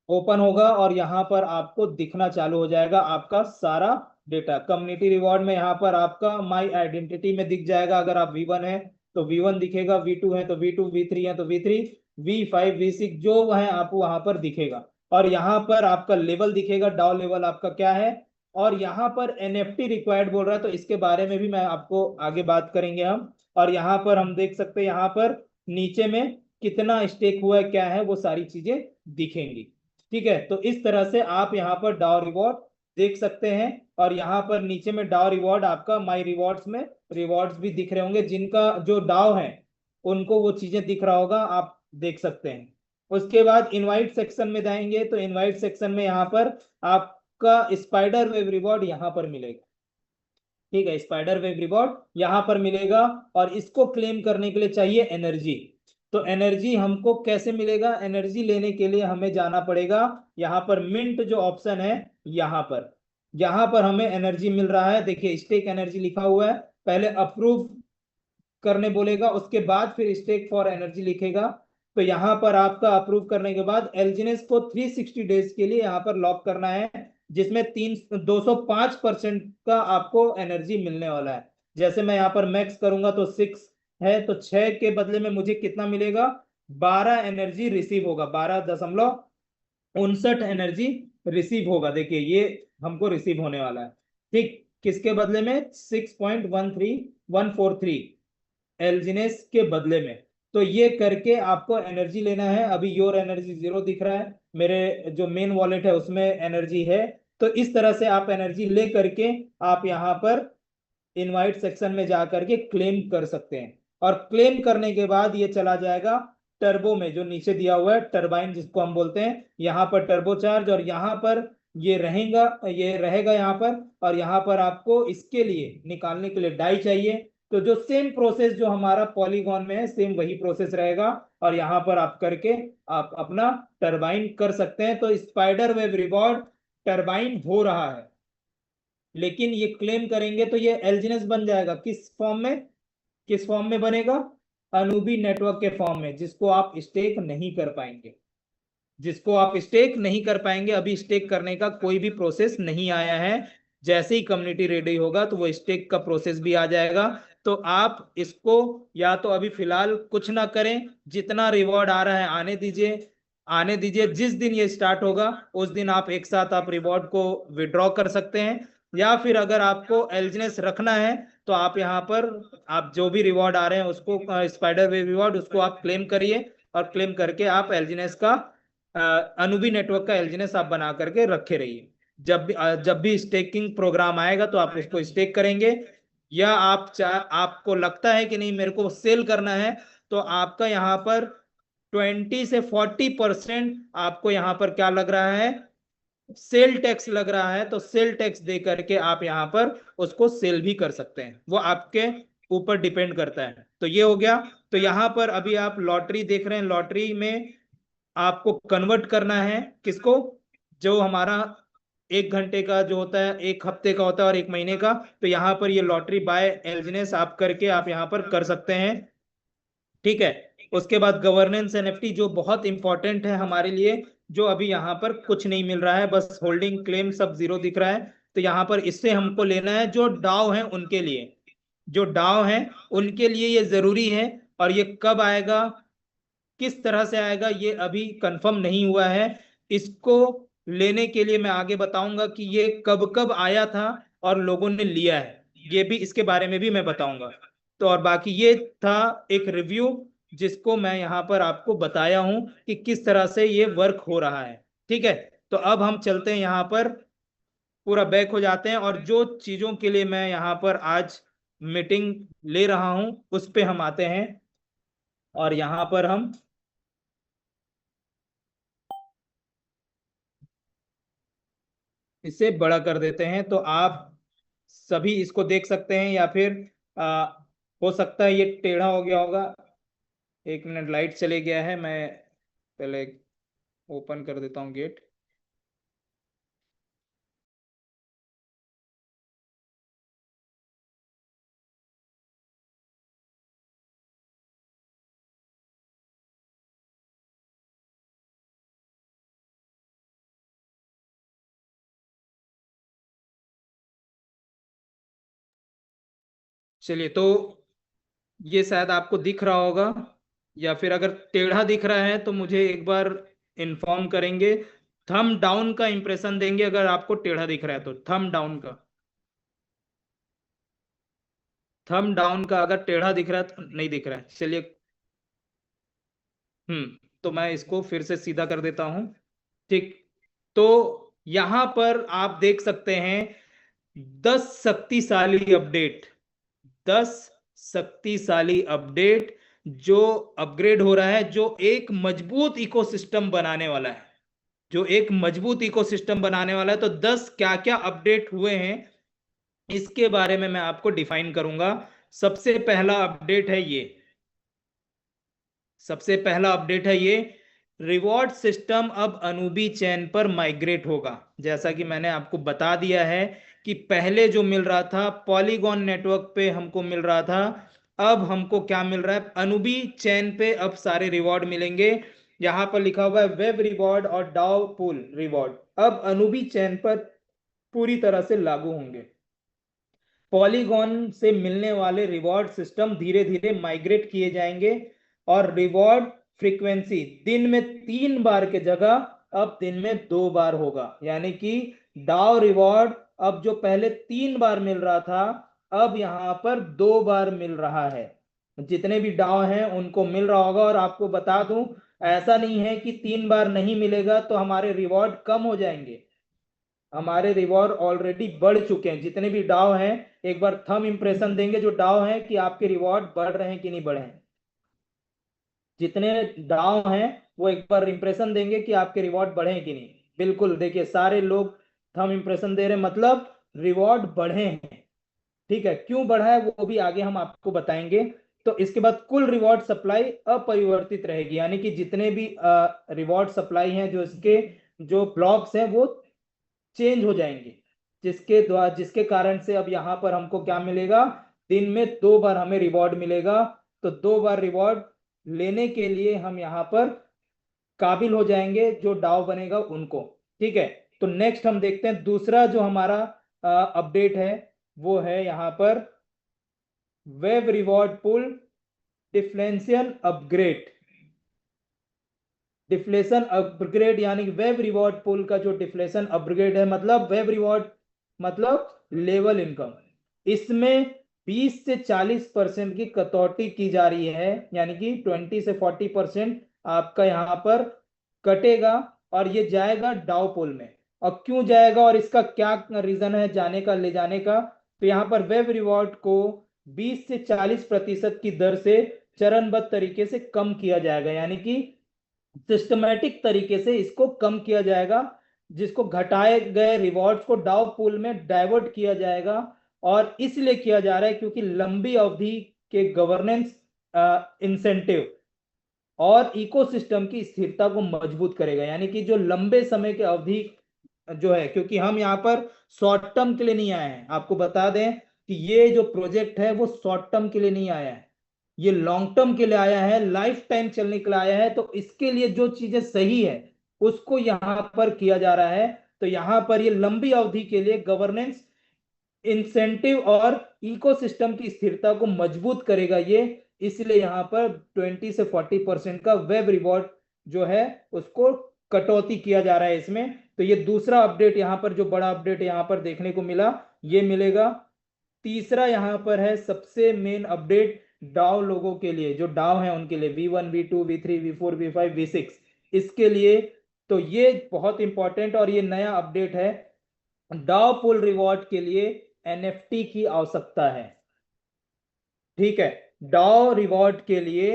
ओपन होगा और यहाँ पर आपको दिखना चालू हो जाएगा आपका सारा डेटा। कम्युनिटी रिवॉर्ड में यहाँ पर आपका माई आइडेंटिटी में दिख जाएगा। अगर आप V1 है तो V1 दिखेगा, V2 है तो V2, V3 है तो V3, V5 V6 जो है आपको वहां पर दिखेगा। और यहाँ पर आपका लेवल दिखेगा, डाउ लेवल आपका क्या है। और यहाँ पर NFT रिक्वायर्ड बोल रहा है, तो इसके बारे में भी मैं आपको आगे बात करेंगे हम। और यहाँ पर हम देख सकते हैं, यहाँ पर नीचे में कितना स्टेक हुआ है, क्या है, वो सारी चीजें दिखेंगी। ठीक है, तो इस तरह से आप यहाँ पर डाउ रिवॉर्ड देख सकते हैं। और यहाँ पर नीचे में डाउ रिवॉर्ड आपका माई रिवॉर्ड्स में रिवॉर्ड्स भी दिख रहे होंगे, जिनका जो डाउ है उनको वो चीजें दिख रहा होगा, आप देख सकते हैं। उसके बाद इनवाइट सेक्शन में जाएंगे तो इनवाइट सेक्शन में यहाँ पर आपका स्पाइडर वेब रिवॉर्ड यहाँ पर मिलेगा। ठीक है, स्पाइडर वेब रिवॉर्ड यहाँ पर मिलेगा। और इसको क्लेम करने के लिए चाहिए एनर्जी। तो एनर्जी हमको कैसे मिलेगा? एनर्जी लेने के लिए हमें जाना पड़ेगा यहाँ पर मिंट जो ऑप्शन है, यहाँ पर हमें एनर्जी मिल रहा है। देखिए स्टेक एनर्जी लिखा हुआ है, पहले अप्रूव करने बोलेगा, उसके बाद फिर स्टेक फॉर एनर्जी लिखेगा। तो यहाँ पर आपका अप्रूव करने के बाद एलजीनेस को 360 डेज के लिए यहाँ पर लॉक करना है, जिसमें 205% का आपको एनर्जी मिलने वाला है। जैसे मैं यहाँ पर मैक्स करूंगा तो 6 है, तो 6 के बदले में मुझे कितना मिलेगा? 12 एनर्जी रिसीव होगा, 12.59 एनर्जी रिसीव होगा। देखिए ये हमको रिसीव होने वाला है। ठीक, किसके बदले में? 6.13143 एल्जिनेस के बदले में। तो ये करके आपको एनर्जी लेना है। अभी योर एनर्जी 0 दिख रहा है, मेरे जो मेन वॉलेट है उसमें एनर्जी है। तो इस तरह से आप एनर्जी ले करके आप यहाँ पर इनवाइट सेक्शन में जा करके क्लेम कर सकते हैं। और क्लेम करने के बाद ये चला जाएगा टर्बो में, जो नीचे दिया हुआ है टरबाइन जिसको हम बोलते हैं, यहाँ पर टर्बो चार्ज। और यहाँ पर ये रहेगा यहाँ पर। और यहाँ पर आपको इसके लिए निकालने के लिए डाई चाहिए। तो जो सेम प्रोसेस जो हमारा पॉलीगॉन में है, सेम वही प्रोसेस रहेगा। और यहाँ पर आप करके आप अपना टरबाइन कर सकते हैं। तो स्पाइडर वेब रिवॉर्ड टरबाइन हो रहा है, लेकिन ये क्लेम करेंगे तो ये एल्जिनस बन जाएगा। किस फॉर्म में बनेगा? अनूबी नेटवर्क के फॉर्म में, जिसको आप स्टेक नहीं कर पाएंगे। अभी स्टेक करने का कोई भी प्रोसेस नहीं आया है। जैसे ही कम्युनिटी रेडी होगा तो वो स्टेक का प्रोसेस भी आ जाएगा। तो आप इसको या तो अभी फिलहाल कुछ ना करें, जितना रिवॉर्ड आ रहा है आने दीजिए। जिस दिन ये स्टार्ट होगा उस दिन आप एक साथ आप रिवॉर्ड को विड्रॉ कर सकते हैं। या फिर अगर आपको एलिजिनेस रखना है तो आप यहाँ पर आप जो भी रिवॉर्ड आ रहे हैं उसको स्पाइडर वेव रिवॉर्ड उसको आप क्लेम करिए। और क्लेम करके आप एलिजिनेस का अनुबी नेटवर्क का एलिजिनेस आप बना करके रखे रहिए। जब भी स्टेकिंग प्रोग्राम आएगा तो आप उसको स्टेक करेंगे। या आपको लगता है कि नहीं मेरे को सेल करना है, तो आपका यहाँ पर 20 से 40% आपको यहाँ पर क्या लग रहा है? सेल टैक्स लग रहा है। तो सेल टैक्स दे करके आप यहाँ पर उसको सेल भी कर सकते हैं, वो आपके ऊपर डिपेंड करता है। तो ये हो गया। तो यहाँ पर अभी आप लॉटरी देख रहे हैं, लॉटरी में आपको कन्वर्ट करना है किसको? जो हमारा 1 घंटे का जो होता है, 1 हफ्ते का होता है और 1 महीने का। तो यहाँ पर ये लॉटरी बाय एल्जिनेस आप करके आप यहाँ पर कर सकते हैं। ठीक है, उसके बाद गवर्नेंस एनएफटी जो बहुत इंपॉर्टेंट है हमारे लिए, जो अभी यहाँ पर कुछ नहीं मिल रहा है, बस होल्डिंग क्लेम सब 0 दिख रहा है। तो यहाँ पर इससे हमको लेना है जो डाउ है उनके लिए, ये जरूरी है। और ये कब आएगा, किस तरह से आएगा, ये अभी कंफर्म नहीं हुआ है। इसको लेने के लिए मैं आगे बताऊंगा कि ये कब कब आया था और लोगों ने लिया है, ये भी इसके बारे में भी मैं बताऊंगा। तो और बाकी ये था एक रिव्यू जिसको मैं यहाँ पर आपको बताया हूं कि किस तरह से ये वर्क हो रहा है। ठीक है, तो अब हम चलते हैं यहाँ पर, पूरा बैक हो जाते हैं और जो चीजों के लिए मैं यहाँ पर आज मीटिंग ले रहा हूं उस पे हम आते हैं। और यहाँ पर हम इसे बड़ा कर देते हैं, तो आप सभी इसको देख सकते हैं। या फिर आ, हो सकता है ये टेढ़ा हो गया होगा। 1 मिनट, लाइट चले गया है, मैं पहले ओपन कर देता हूँ गेट। चलिए, तो ये शायद आपको दिख रहा होगा, या फिर अगर टेढ़ा दिख रहा है तो मुझे एक बार इन्फॉर्म करेंगे। थंब डाउन का इंप्रेशन देंगे अगर आपको टेढ़ा दिख रहा है तो, थंब डाउन का अगर टेढ़ा दिख रहा है तो नहीं दिख रहा है। चलिए, तो मैं इसको फिर से सीधा कर देता हूं। ठीक। तो यहां पर आप देख सकते हैं 10 शक्तिशाली अपडेट, 10 शक्तिशाली अपडेट जो अपग्रेड हो रहा है, जो एक मजबूत इकोसिस्टम बनाने वाला है, जो एक मजबूत इकोसिस्टम बनाने वाला है। तो 10 क्या क्या अपडेट हुए हैं इसके बारे में मैं आपको डिफाइन करूंगा। सबसे पहला अपडेट है ये, सबसे पहला अपडेट है ये, रिवॉर्ड सिस्टम अब अनूबी चैन पर माइग्रेट होगा। जैसा कि मैंने आपको बता दिया है कि पहले जो मिल रहा था पॉलीगॉन नेटवर्क पे हमको मिल रहा था, अब हमको क्या मिल रहा है, अनूबी चैन पे अब सारे रिवॉर्ड मिलेंगे। यहां पर लिखा हुआ है वेब रिवॉर्ड और डाउ पूल रिवॉर्ड अब अनूबी चैन पर पूरी तरह से लागू होंगे। पॉलीगॉन से मिलने वाले रिवॉर्ड सिस्टम धीरे धीरे माइग्रेट किए जाएंगे और रिवॉर्ड फ्रीक्वेंसी दिन में 3 बार के जगह अब दिन में 2 बार होगा। यानी कि डाउ रिवॉर्ड अब जो पहले 3 बार मिल रहा था, अब यहां पर 2 बार मिल रहा है। जितने भी डाउ हैं उनको मिल रहा होगा। और आपको बता दूं, ऐसा नहीं है कि 3 बार नहीं मिलेगा तो हमारे रिवॉर्ड कम हो जाएंगे। हमारे रिवॉर्ड ऑलरेडी बढ़ चुके हैं। जितने भी डाव हैं एक बार थंब इंप्रेशन देंगे जो डाव हैं कि आपके रिवॉर्ड बढ़ रहे हैं कि नहीं बढ़े हैं। जितने डाव हैं वो एक बार इंप्रेशन देंगे कि आपके रिवॉर्ड बढ़े हैं कि नहीं। बिल्कुल, देखिए सारे लोग थंब इंप्रेशन दे रहे हैं, मतलब रिवॉर्ड बढ़े हैं। ठीक है, क्यों बढ़ा है वो भी आगे हम आपको बताएंगे। तो इसके बाद कुल रिवॉर्ड सप्लाई अपरिवर्तित रहेगी, यानी कि जितने भी रिवॉर्ड सप्लाई हैं, जो इसके जो ब्लॉक्स हैं वो चेंज हो जाएंगे, जिसके द्वारा जिसके कारण से अब यहां पर हमको क्या मिलेगा, दिन में 2 बार हमें रिवॉर्ड मिलेगा। तो 2 बार रिवॉर्ड लेने के लिए हम यहाँ पर काबिल हो जाएंगे, जो डाव बनेगा उनको। ठीक है, तो नेक्स्ट हम देखते हैं दूसरा जो हमारा अपडेट है, वो है यहाँ पर वेब रिवॉर्ड पुल डिफ्लेशन अपग्रेड। डिफ्लेशन अपग्रेड यानी वेब रिवॉर्ड पुल का जो डिफ्लेशन अपग्रेड है, मतलब वेब रिवॉर्ड मतलब लेवल इनकम, इसमें 20 से 40% की कटौती की जा रही है। यानी कि 20 से 40% आपका यहाँ पर कटेगा और ये जाएगा डाउ पुल में। और क्यों जाएगा और इसका क्या रीजन है जाने का, ले जाने का, तो यहाँ पर वेब रिवॉर्ड को 20 से 40% की दर से चरणबद्ध तरीके से कम किया जाएगा। यानी कि सिस्टमेटिक तरीके से इसको कम किया जाएगा, जिसको घटाए गए रिवॉर्ड्स को डाउ पूल में डाइवर्ट किया जाएगा। और इसलिए किया जा रहा है क्योंकि लंबी अवधि के गवर्नेंस इंसेंटिव और इकोसिस्टम की स्थिरता को मजबूत करेगा। यानी कि जो लंबे समय की अवधि जो है, क्योंकि हम यहाँ पर शॉर्ट टर्म के लिए नहीं आए हैं, आपको बता दें कि ये जो प्रोजेक्ट है वो शॉर्ट टर्म के लिए नहीं आया है, ये लॉन्ग टर्म के लिए आया है, लाइफ टाइम चलने के लिए आया है। तो इसके लिए जो चीजें सही है उसको यहां पर किया जा रहा है। तो यहां पर ये लंबी अवधि के लिए गवर्नेंस, इंसेंटिव और इकोसिस्टम की स्थिरता को मजबूत करेगा ये। इसलिए यहां पर 20 से 40% का वेब रिवॉर्ड जो है उसको कटौती किया जा रहा है इसमें। तो ये दूसरा अपडेट यहाँ पर, जो बड़ा अपडेट यहाँ पर देखने को मिला, ये मिलेगा। तीसरा यहाँ पर है सबसे मेन अपडेट डाव लोगों के लिए, जो डाव है उनके लिए, V1 V2 V3 V4 V5 V6, इसके लिए। तो ये बहुत इंपॉर्टेंट और ये नया अपडेट है। डाव पुल रिवॉर्ड के लिए NFT की आवश्यकता है। ठीक है, डाव रिवॉर्ड के लिए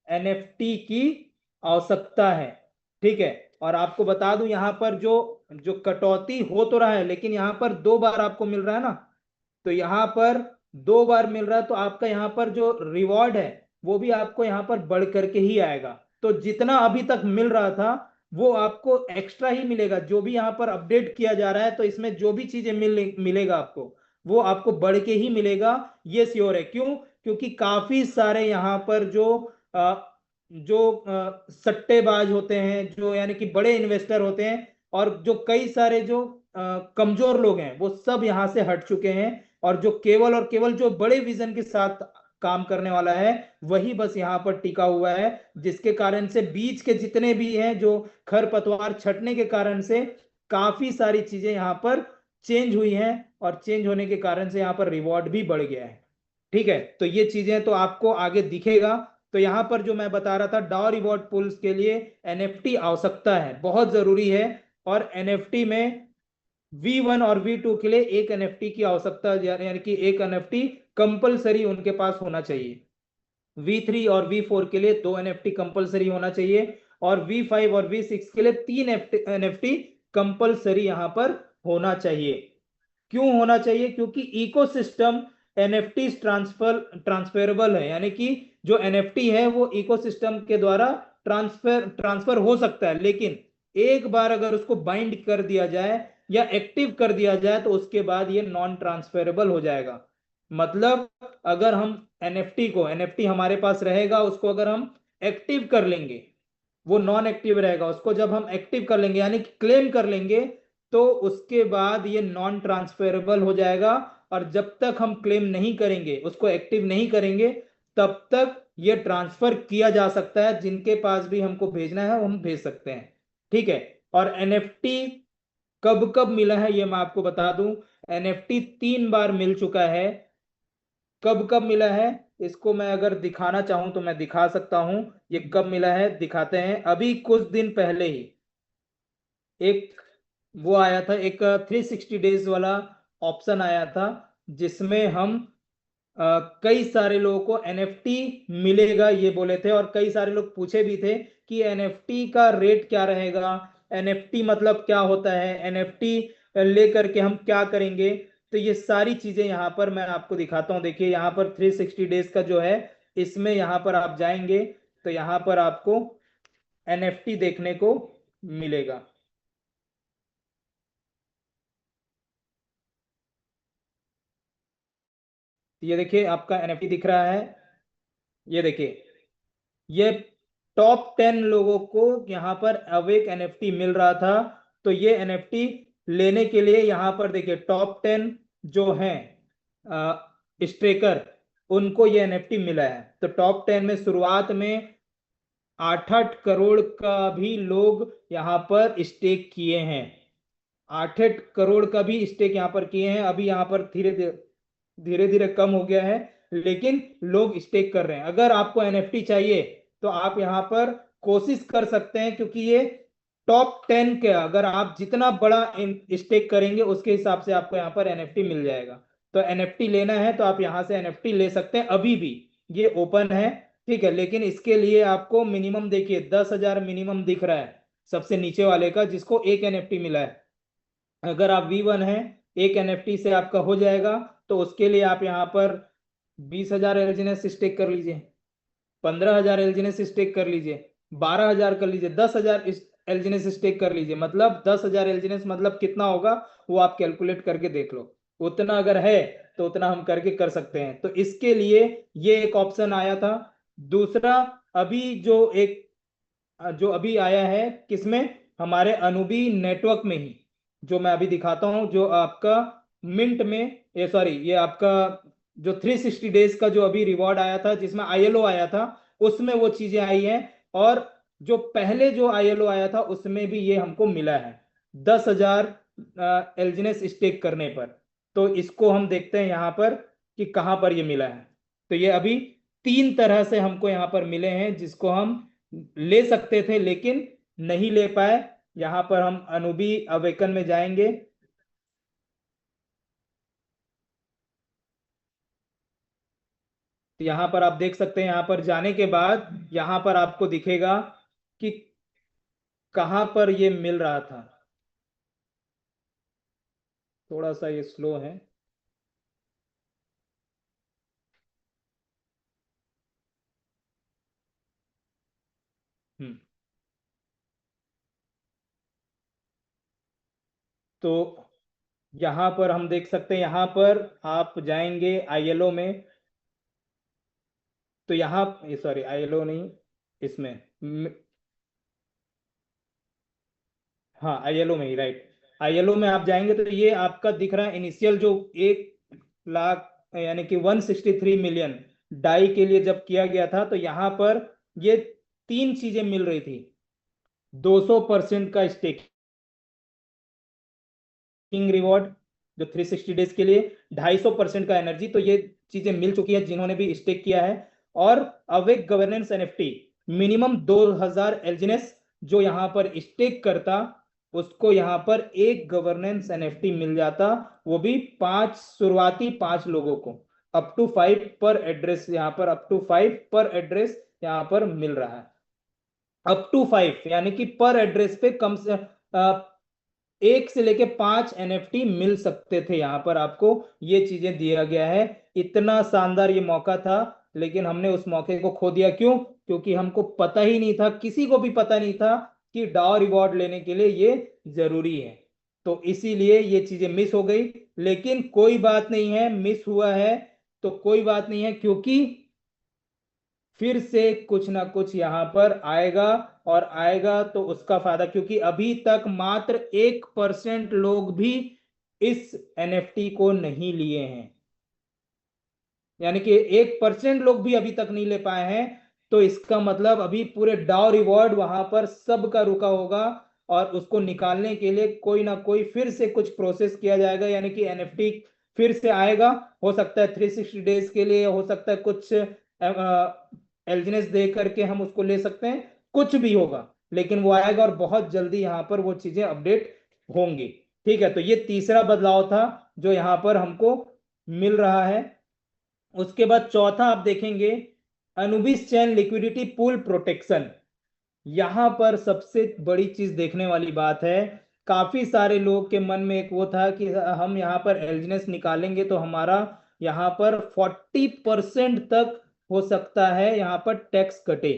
NFT की आवश्यकता है। ठीक है, और आपको बता दूं यहां पर जो जो कटौती हो तो रहा है, लेकिन यहां पर 2 बार आपको मिल रहा है ना, तो यहां पर 2 बार मिल रहा है, तो आपका यहां पर जो रिवॉर्ड है वो भी आपको यहां पर बढ़ करके ही आएगा। तो जितना अभी तक मिल रहा था वो आपको एक्स्ट्रा ही मिलेगा। जो भी यहां पर अपडेट किया जा रहा है तो इसमें जो भी चीजें मिलेगा आपको, वो आपको बढ़ के ही मिलेगा। ये श्योर है। क्यों? क्योंकि काफी सारे यहाँ पर सट्टेबाज होते हैं, जो यानी कि बड़े इन्वेस्टर होते हैं, और जो कई सारे जो कमजोर लोग हैं वो सब यहाँ से हट चुके हैं। और जो केवल और केवल जो बड़े विजन के साथ काम करने वाला है वही बस यहाँ पर टिका हुआ है, जिसके कारण से बीच के जितने भी हैं जो खरपतवार छटने के कारण से काफी सारी चीजें यहाँ पर चेंज हुई हैं, और चेंज होने के कारण से यहाँ पर रिवॉर्ड भी बढ़ गया है। ठीक है, तो ये चीजें तो आपको आगे दिखेगा। तो यहाँ पर जो मैं बता रहा था, डाउ रिवॉर्ड पूल्स के लिए एनएफटी आवश्यकता है, बहुत जरूरी है। और एनएफटी में V1 और V2 के लिए एक एनएफटी की आवश्यकता, यानी कि एक एनएफटी कंपलसरी उनके पास होना चाहिए। V3 और V4 के लिए 2 एनएफटी कंपलसरी होना चाहिए, और V5 और V6 के लिए 3 एनएफटी कंपलसरी यहां पर होना चाहिए। क्यों होना चाहिए? क्योंकि इकोसिस्टम एनएफटी ट्रांसफरेबल है, यानी कि जो एनएफटी है वो इकोसिस्टम के द्वारा ट्रांसफर हो सकता है, लेकिन एक बार अगर उसको बाइंड कर दिया जाए या एक्टिव कर दिया जाए तो उसके बाद ये नॉन ट्रांसफरेबल हो जाएगा। मतलब अगर हम एनएफटी हमारे पास रहेगा, उसको अगर हम एक्टिव कर लेंगे, वो नॉन एक्टिव रहेगा, उसको जब हम एक्टिव कर लेंगे यानी कि क्लेम कर लेंगे, तो उसके बाद ये नॉन ट्रांसफरेबल हो जाएगा। और जब तक हम क्लेम नहीं करेंगे, उसको एक्टिव नहीं करेंगे, तब तक ये ट्रांसफर किया जा सकता है। जिनके पास भी हमको भेजना है वो हम भेज सकते हैं, ठीक है। और एनएफटी कब कब मिला है ये मैं आपको बता दूं। एनएफटी 3 बार मिल चुका है। कब कब मिला है इसको मैं अगर दिखाना चाहूं तो मैं दिखा सकता हूं। ये कब मिला है दिखाते हैं। अभी कुछ दिन पहले ही एक वो आया था, एक 360 डेज वाला ऑप्शन आया था, जिसमें हम कई सारे लोगों को एनएफटी मिलेगा ये बोले थे, और कई सारे लोग पूछे भी थे कि एनएफटी का रेट क्या रहेगा, एनएफटी मतलब क्या होता है, एनएफटी लेकर के हम क्या करेंगे। तो ये सारी चीजें यहाँ पर मैं आपको दिखाता हूँ। देखिए यहाँ पर 360 डेज का जो है, इसमें यहाँ पर आप जाएंगे तो यहाँ पर आपको एनएफटी देखने को मिलेगा। ये देखिए आपका एनएफटी दिख रहा है। ये देखिए, ये टॉप 10 लोगों को यहाँ पर अवेक एनएफटी मिल रहा था। तो ये एनएफटी लेने के लिए यहाँ पर देखिए टॉप 10 जो हैं स्ट्रेकर, उनको ये एनएफटी मिला है। तो टॉप 10 में शुरुआत में 8-8 करोड़ का भी लोग यहाँ पर स्टेक किए हैं। 8-8 करोड़ का भी स्टेक यहाँ पर किए हैं। अभी यहाँ पर धीरे धीरे धीरे धीरे कम हो गया है, लेकिन लोग स्टेक कर रहे हैं। अगर आपको एनएफटी चाहिए तो आप यहाँ पर कोशिश कर सकते हैं, क्योंकि ये टॉप 10 के, अगर आप जितना बड़ा स्टेक करेंगे उसके हिसाब से आपको यहाँ पर एनएफटी मिल जाएगा। तो एनएफटी लेना है तो आप यहाँ से एनएफटी ले सकते हैं। अभी भी ये ओपन है, ठीक है, लेकिन इसके लिए आपको मिनिमम देखिए 10,000 मिनिमम दिख रहा है सबसे नीचे वाले का, जिसको एक एनएफटी मिला है। अगर आप V1 हैं, एक एनएफटी से आपका हो जाएगा, तो उसके लिए आप यहाँ पर 20,000 एलजीनेस स्टेक कर लीजिए, 15,000 एलजीनेस स्टेक कर लीजिए, 12,000 कर लीजिए, 10,000 एलजीनेस स्टेक कर लीजिए। मतलब 10,000 एलजीनेस मतलब कितना होगा वो आप कैलकुलेट करके देख लो। उतना अगर है तो उतना हम करके कर सकते हैं। तो इसके लिए ये एक ऑप्शन आया था। दूसरा, अभी जो अभी आया है किसमें, हमारे अनुबी नेटवर्क में ही, जो मैं अभी दिखाता हूं, जो आपका मिंट में, ये सॉरी, ये आपका जो 360 डेज का जो अभी रिवॉर्ड आया था जिसमें आईएलओ आया था, उसमें वो चीजें आई हैं। और जो पहले जो आईएलओ आया था उसमें भी ये हमको मिला है 10,000 एलजीनेस स्टेक करने पर। तो इसको हम देखते हैं यहाँ पर कि कहाँ पर ये मिला है। तो ये अभी 3 तरह से हमको यहाँ पर मिले हैं, जिसको हम ले सकते थे लेकिन नहीं ले पाए। यहां पर हम अनुबी अवेकन में जाएंगे। तो यहां पर आप देख सकते हैं, यहां पर जाने के बाद यहां पर आपको दिखेगा कि कहां पर ये मिल रहा था। थोड़ा सा ये स्लो है। हम्म। तो यहां पर हम देख सकते हैं, यहां पर आप जाएंगे आईएलओ में। तो यहाँ, ये सॉरी आईएलओ नहीं, इसमें हाँ आईएलओ में ही, राइट। आईएलओ में आप जाएंगे तो ये आपका दिख रहा है इनिशियल जो 1 लाख, यानी कि 163 मिलियन डाई के लिए जब किया गया था, तो यहाँ पर ये 3 चीजें मिल रही थी। 200% का स्टेकिंग रिवॉर्ड जो 360 डेज के लिए, 250% का एनर्जी। तो ये चीजें मिल चुकी है जिन्होंने भी स्टेक किया है। और अवेक गवर्नेंस एनएफटी मिनिमम 2000 एलजीएनएस जो यहाँ पर स्टेक करता, उसको यहाँ पर एक गवर्नेंस एनएफटी मिल जाता, वो भी शुरुआती 5 लोगों को, अप टू 5 पर एड्रेस, यहाँ पर अप टू 5 पर एड्रेस यहाँ पर मिल रहा है। अप टू 5 यानी कि पर एड्रेस पे कम से 1 से लेके 5 एनएफटी मिल सकते थे। यहाँ पर आपको ये चीजें दिया गया है। इतना शानदार ये मौका था, लेकिन हमने उस मौके को खो दिया। क्यों? क्योंकि हमको पता ही नहीं था, किसी को भी पता नहीं था कि डाउ रिवॉर्ड लेने के लिए ये जरूरी है। तो इसीलिए ये चीजें मिस हो गई। लेकिन कोई बात नहीं है, मिस हुआ है तो कोई बात नहीं है, क्योंकि फिर से कुछ ना कुछ यहां पर आएगा, और आएगा तो उसका फायदा, क्योंकि अभी तक मात्र 1% लोग भी इस एनएफटी को नहीं लिए हैं, यानी कि 1% लोग भी अभी तक नहीं ले पाए हैं। तो इसका मतलब अभी पूरे डाउ रिवॉर्ड वहां पर सबका रुका होगा, और उसको निकालने के लिए कोई ना कोई फिर से कुछ प्रोसेस किया जाएगा, यानी कि एनएफटी फिर से आएगा। हो सकता है 360 डेज के लिए, हो सकता है कुछ एलजीनेस दे करके हम उसको ले सकते हैं, कुछ भी होगा, लेकिन वो आएगा और बहुत जल्दी यहाँ पर वो चीजें अपडेट होंगी। ठीक है, तो ये तीसरा बदलाव था जो यहाँ पर हमको मिल रहा है। उसके बाद चौथा आप देखेंगे, अनुबिस चैन लिक्विडिटी पूल प्रोटेक्शन। यहां पर सबसे बड़ी चीज देखने वाली बात है, काफी सारे लोग के मन में एक वो था कि हम यहाँ पर एलजीनेस निकालेंगे तो हमारा यहाँ पर 40% तक हो सकता है यहाँ पर टैक्स कटे।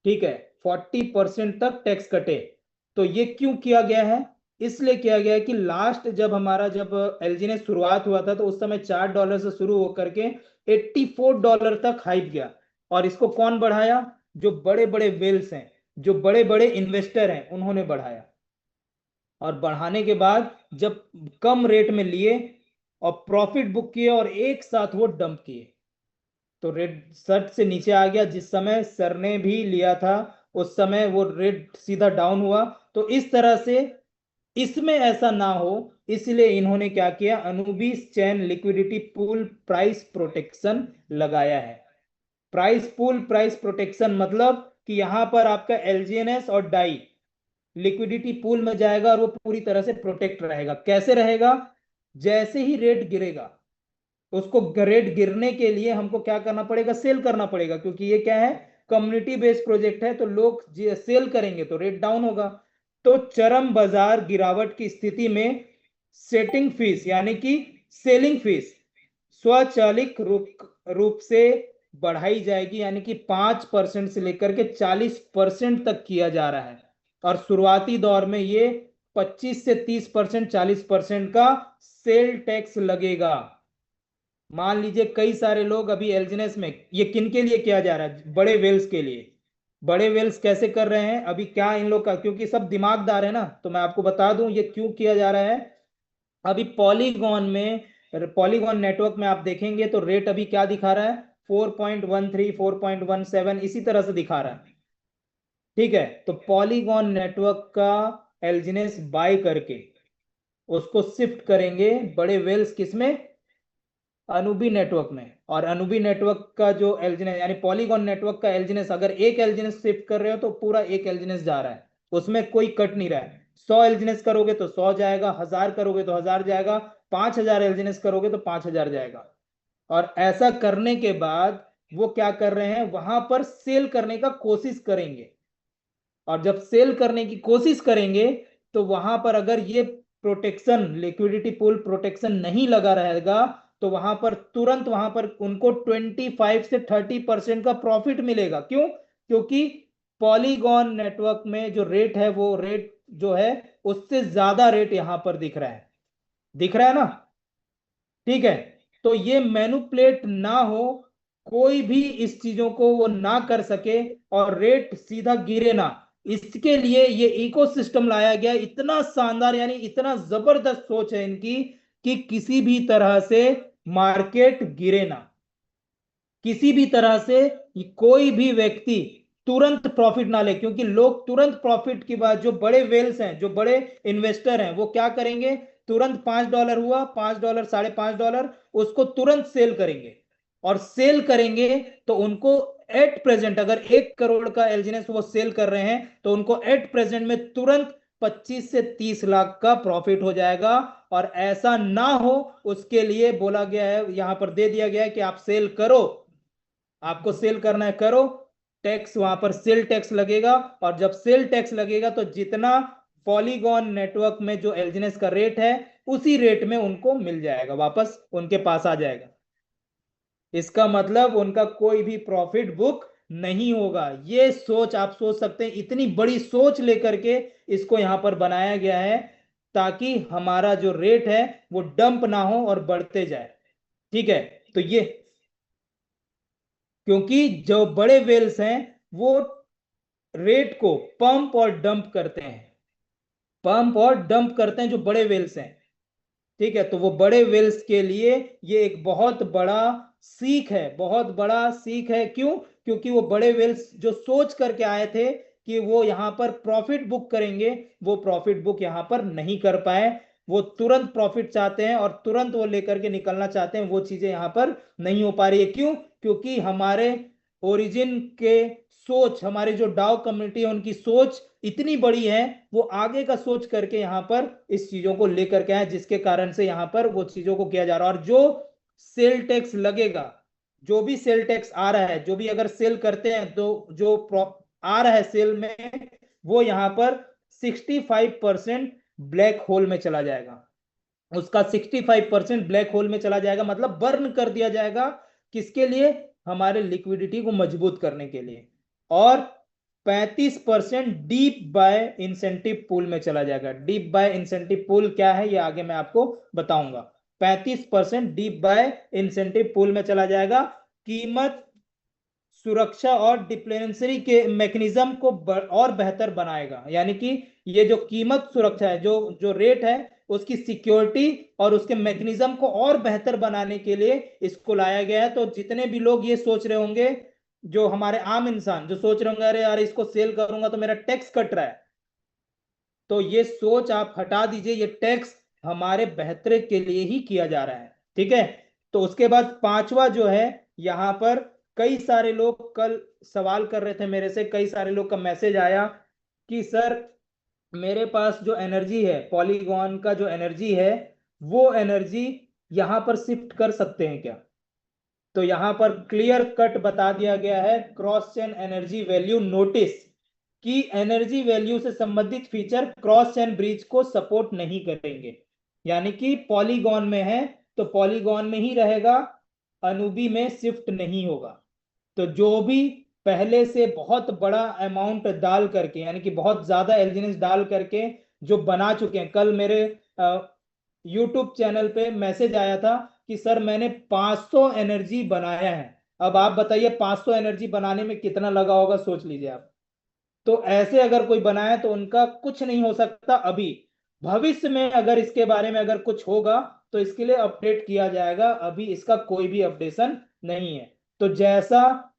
ठीक है, 40% तक टैक्स कटे। तो ये क्यों किया गया है? इसलिए किया गया है कि लास्ट जब एलजीनेस शुरुआत हुआ था तो उस समय $4 से शुरू होकर के $84 तक हाइप गया। और इसको कौन बढ़ाया? जो बड़े बड़े वेल्स हैं, जो बड़े बड़े इन्वेस्टर हैं, उन्होंने बढ़ाया। और बढ़ाने के बाद जब कम रेट में लिए और प्रॉफिट बुक किए और एक साथ वो डंप किए, तो रेट सर से नीचे आ गया। जिस समय सर ने भी लिया था उस समय वो रेट सीधा डाउन हुआ। तो इस तरह से इसमें ऐसा ना हो, इसलिए इन्होंने क्या किया, अनुबिस चैन लिक्विडिटी पूल प्राइस प्रोटेक्शन लगाया है। प्राइस प्रोटेक्शन मतलब कि यहां पर आपका एलजीएनएस और डाई लिक्विडिटी पूल में जाएगा और वो पूरी तरह से प्रोटेक्ट रहेगा। कैसे रहेगा? जैसे ही रेट गिरेगा, उसको रेट गिरने के लिए हमको क्या करना पड़ेगा? सेल करना पड़ेगा, क्योंकि ये क्या है, कम्युनिटी बेस्ड प्रोजेक्ट है, तो लोग सेल करेंगे तो रेट डाउन होगा। तो चरम बाजार गिरावट की स्थिति में सेटिंग फीस यानी कि सेलिंग फीस स्वचालित रूप से बढ़ाई जाएगी, यानी कि 5% से लेकर के 40% तक किया जा रहा है। और शुरुआती दौर में ये 25 से 30%, 40% का सेल टैक्स लगेगा। मान लीजिए कई सारे लोग अभी एलजीनेस में, ये किन के लिए किया जा रहा है? बड़े वेल्स के लिए। बड़े वेल्स कैसे कर रहे हैं अभी, क्या इन लोग का, क्योंकि सब दिमागदार है ना, तो मैं आपको बता दूं ये क्यों किया जा रहा है। अभी पॉलीगॉन नेटवर्क में आप देखेंगे तो रेट अभी क्या दिखा रहा है, 4.13, 4.17 इसी तरह से दिखा रहा है। ठीक है, तो पॉलीगॉन नेटवर्क का एलजीनेस बाय करके उसको शिफ्ट करेंगे बड़े वेल्स किसमें, अनुबी नेटवर्क में। और अनुबी नेटवर्क का जो एलजीनेस यानी पॉलीगॉन नेटवर्क का एलजीनेस, अगर एक एलजीनेस शिफ्ट कर रहे हो तो पूरा एक एलजीनेस जा रहा है, उसमें कोई कट नहीं रहा है। 100 एलजीनेस करोगे तो 100 जाएगा, 1000 करोगे तो 1000 जाएगा, 5000 एलजीनेस करोगे तो 5000 जाएगा। और ऐसा करने के बाद वो क्या कर रहे हैं, वहां पर सेल करने का कोशिश करेंगे। और जब सेल करने की कोशिश करेंगे तो वहां पर अगर ये प्रोटेक्शन, लिक्विडिटी पूल प्रोटेक्शन नहीं लगा रहेगा, तो वहां पर तुरंत वहां पर उनको 25 से 30% का प्रॉफिट मिलेगा। क्यों? क्योंकि पॉलीगॉन नेटवर्क में जो रेट है, वो रेट जो है उससे ज्यादा रेट यहां पर दिख रहा है, दिख रहा है ना। ठीक है, तो ये मैनुपुलेट ना हो, कोई भी इस चीजों को वो ना कर सके और रेट सीधा गिरे ना, इसके लिए ये इकोसिस्टम लाया गया। इतना शानदार यानी इतना जबरदस्त सोच है इनकी कि किसी भी तरह से मार्केट गिरे ना, किसी भी तरह से कोई भी व्यक्ति तुरंत प्रॉफिट ना ले। क्योंकि लोग तुरंत प्रॉफिट की बात, जो बड़े वेल्स हैं, जो बड़े इन्वेस्टर हैं, वो क्या करेंगे, तुरंत $5 हुआ, $5, $5.5, उसको तुरंत सेल करेंगे और सेल करेंगे तो उनको एट प्रेजेंट, अगर 1 करोड़ का एलजीनेस वो सेल कर रहे हैं तो उनको एट प्रेजेंट में तुरंत 25 से 30 लाख का प्रॉफिट हो जाएगा। और ऐसा ना हो उसके लिए बोला गया है, यहां पर दे दिया गया है कि आप सेल करो, आपको सेल करना है करो, टैक्स वहां पर सेल टैक्स लगेगा। और जब सेल टैक्स लगेगा तो जितना पॉलीगॉन नेटवर्क में जो एलजीनेस का रेट है उसी रेट में उनको मिल जाएगा, वापस उनके पास आ जाएगा। इसका मतलब उनका कोई भी प्रॉफिट बुक नहीं होगा। ये सोच आप सोच सकते हैं, इतनी बड़ी सोच लेकर के इसको यहां पर बनाया गया है ताकि हमारा जो रेट है वो डंप ना हो और बढ़ते जाए। ठीक है, तो ये क्योंकि जो बड़े वेल्स हैं वो रेट को पंप और डंप करते हैं, पंप और डंप करते हैं जो बड़े वेल्स हैं। ठीक है, तो वो बड़े वेल्स के लिए ये एक बहुत बड़ा सीख है, बहुत बड़ा सीख है। क्यों? क्योंकि वो बड़े वेल्स जो सोच करके आए थे कि वो यहां पर प्रॉफिट बुक करेंगे, वो प्रॉफिट बुक यहां पर नहीं कर पाए। वो तुरंत प्रॉफिट चाहते हैं और तुरंत वो लेकर के निकलना चाहते हैं, वो चीजें यहां पर नहीं हो पा रही है। क्यों? क्योंकि हमारे ओरिजिन के सोच, हमारे जो डाउ कम्युनिटी है उनकी सोच इतनी बड़ी है, वो आगे का सोच करके यहां पर इस चीजों को लेकर के आए, जिसके कारण से यहां पर वो चीजों को किया जा रहा है। और जो सेल टैक्स लगेगा, जो भी सेल टैक्स आ रहा है, जो भी अगर सेल करते हैं तो जो आ रहा है सेल में, वो यहां पर 65% ब्लैक होल में चला जाएगा। उसका 65% ब्लैक होल में चला जाएगा, मतलब बर्न कर दिया जाएगा। किसके लिए? हमारे लिक्विडिटी को मजबूत करने के लिए। और 35% डीप बाय इंसेंटिव पूल में चला जाएगा। डीप बाय इंसेंटिव पूल क्या है ये आगे मैं आपको बताऊंगा। 35% डीप बाय इंसेंटिव पूल में चला जाएगा। कीमत सुरक्षा और डिप्लोमेसी के मैकेनिज्म को और बेहतर बनाएगा। यानी कि ये जो कीमत सुरक्षा है, जो जो रेट है, उसकी सिक्योरिटी और उसके मैकेनिज्म को और बेहतर बनाने के लिए इसको लाया गया है। तो जितने भी लोग ये सोच रहे होंगे, जो हमारे आम इंसान जो सोच रहे होंगे अरे यार इसको सेल करूंगा तो मेरा टैक्स कट रहा है, तो ये सोच आप हटा दीजिए। ये टैक्स हमारे बेहतरे के लिए ही किया जा रहा है। ठीक है, तो उसके बाद पांचवा जो है, यहां पर कई सारे लोग कल सवाल कर रहे थे मेरे से, कई सारे लोग का मैसेज आया कि सर मेरे पास जो एनर्जी है, पॉलीगॉन का जो एनर्जी है, वो एनर्जी यहां पर शिफ्ट कर सकते हैं क्या? तो यहां पर क्लियर कट बता दिया गया है, cross chain energy value notice, कि एनर्जी वैल्यू से संबंधित फीचर क्रॉस चेन ब्रिज को सपोर्ट नहीं करेंगे। यानी कि पॉलीगॉन में है तो पॉलीगॉन में ही रहेगा, अनुबी में शिफ्ट नहीं होगा। तो जो भी पहले से बहुत बड़ा अमाउंट डाल करके, यानी कि बहुत ज्यादा एलजीनेस डाल करके जो बना चुके हैं, कल मेरे यूट्यूब चैनल पे मैसेज आया था कि सर मैंने 500 एनर्जी बनाया है। अब आप बताइए 500 एनर्जी बनाने में कितना लगा होगा, सोच लीजिए आप। तो ऐसे अगर कोई बनाए तो उनका कुछ नहीं हो सकता अभी। भविष्य में अगर इसके बारे में अगर कुछ होगा तो इसके लिए अपडेट किया जाएगा, अभी इसका कोई भी अपडेशन नहीं है। तो जैसा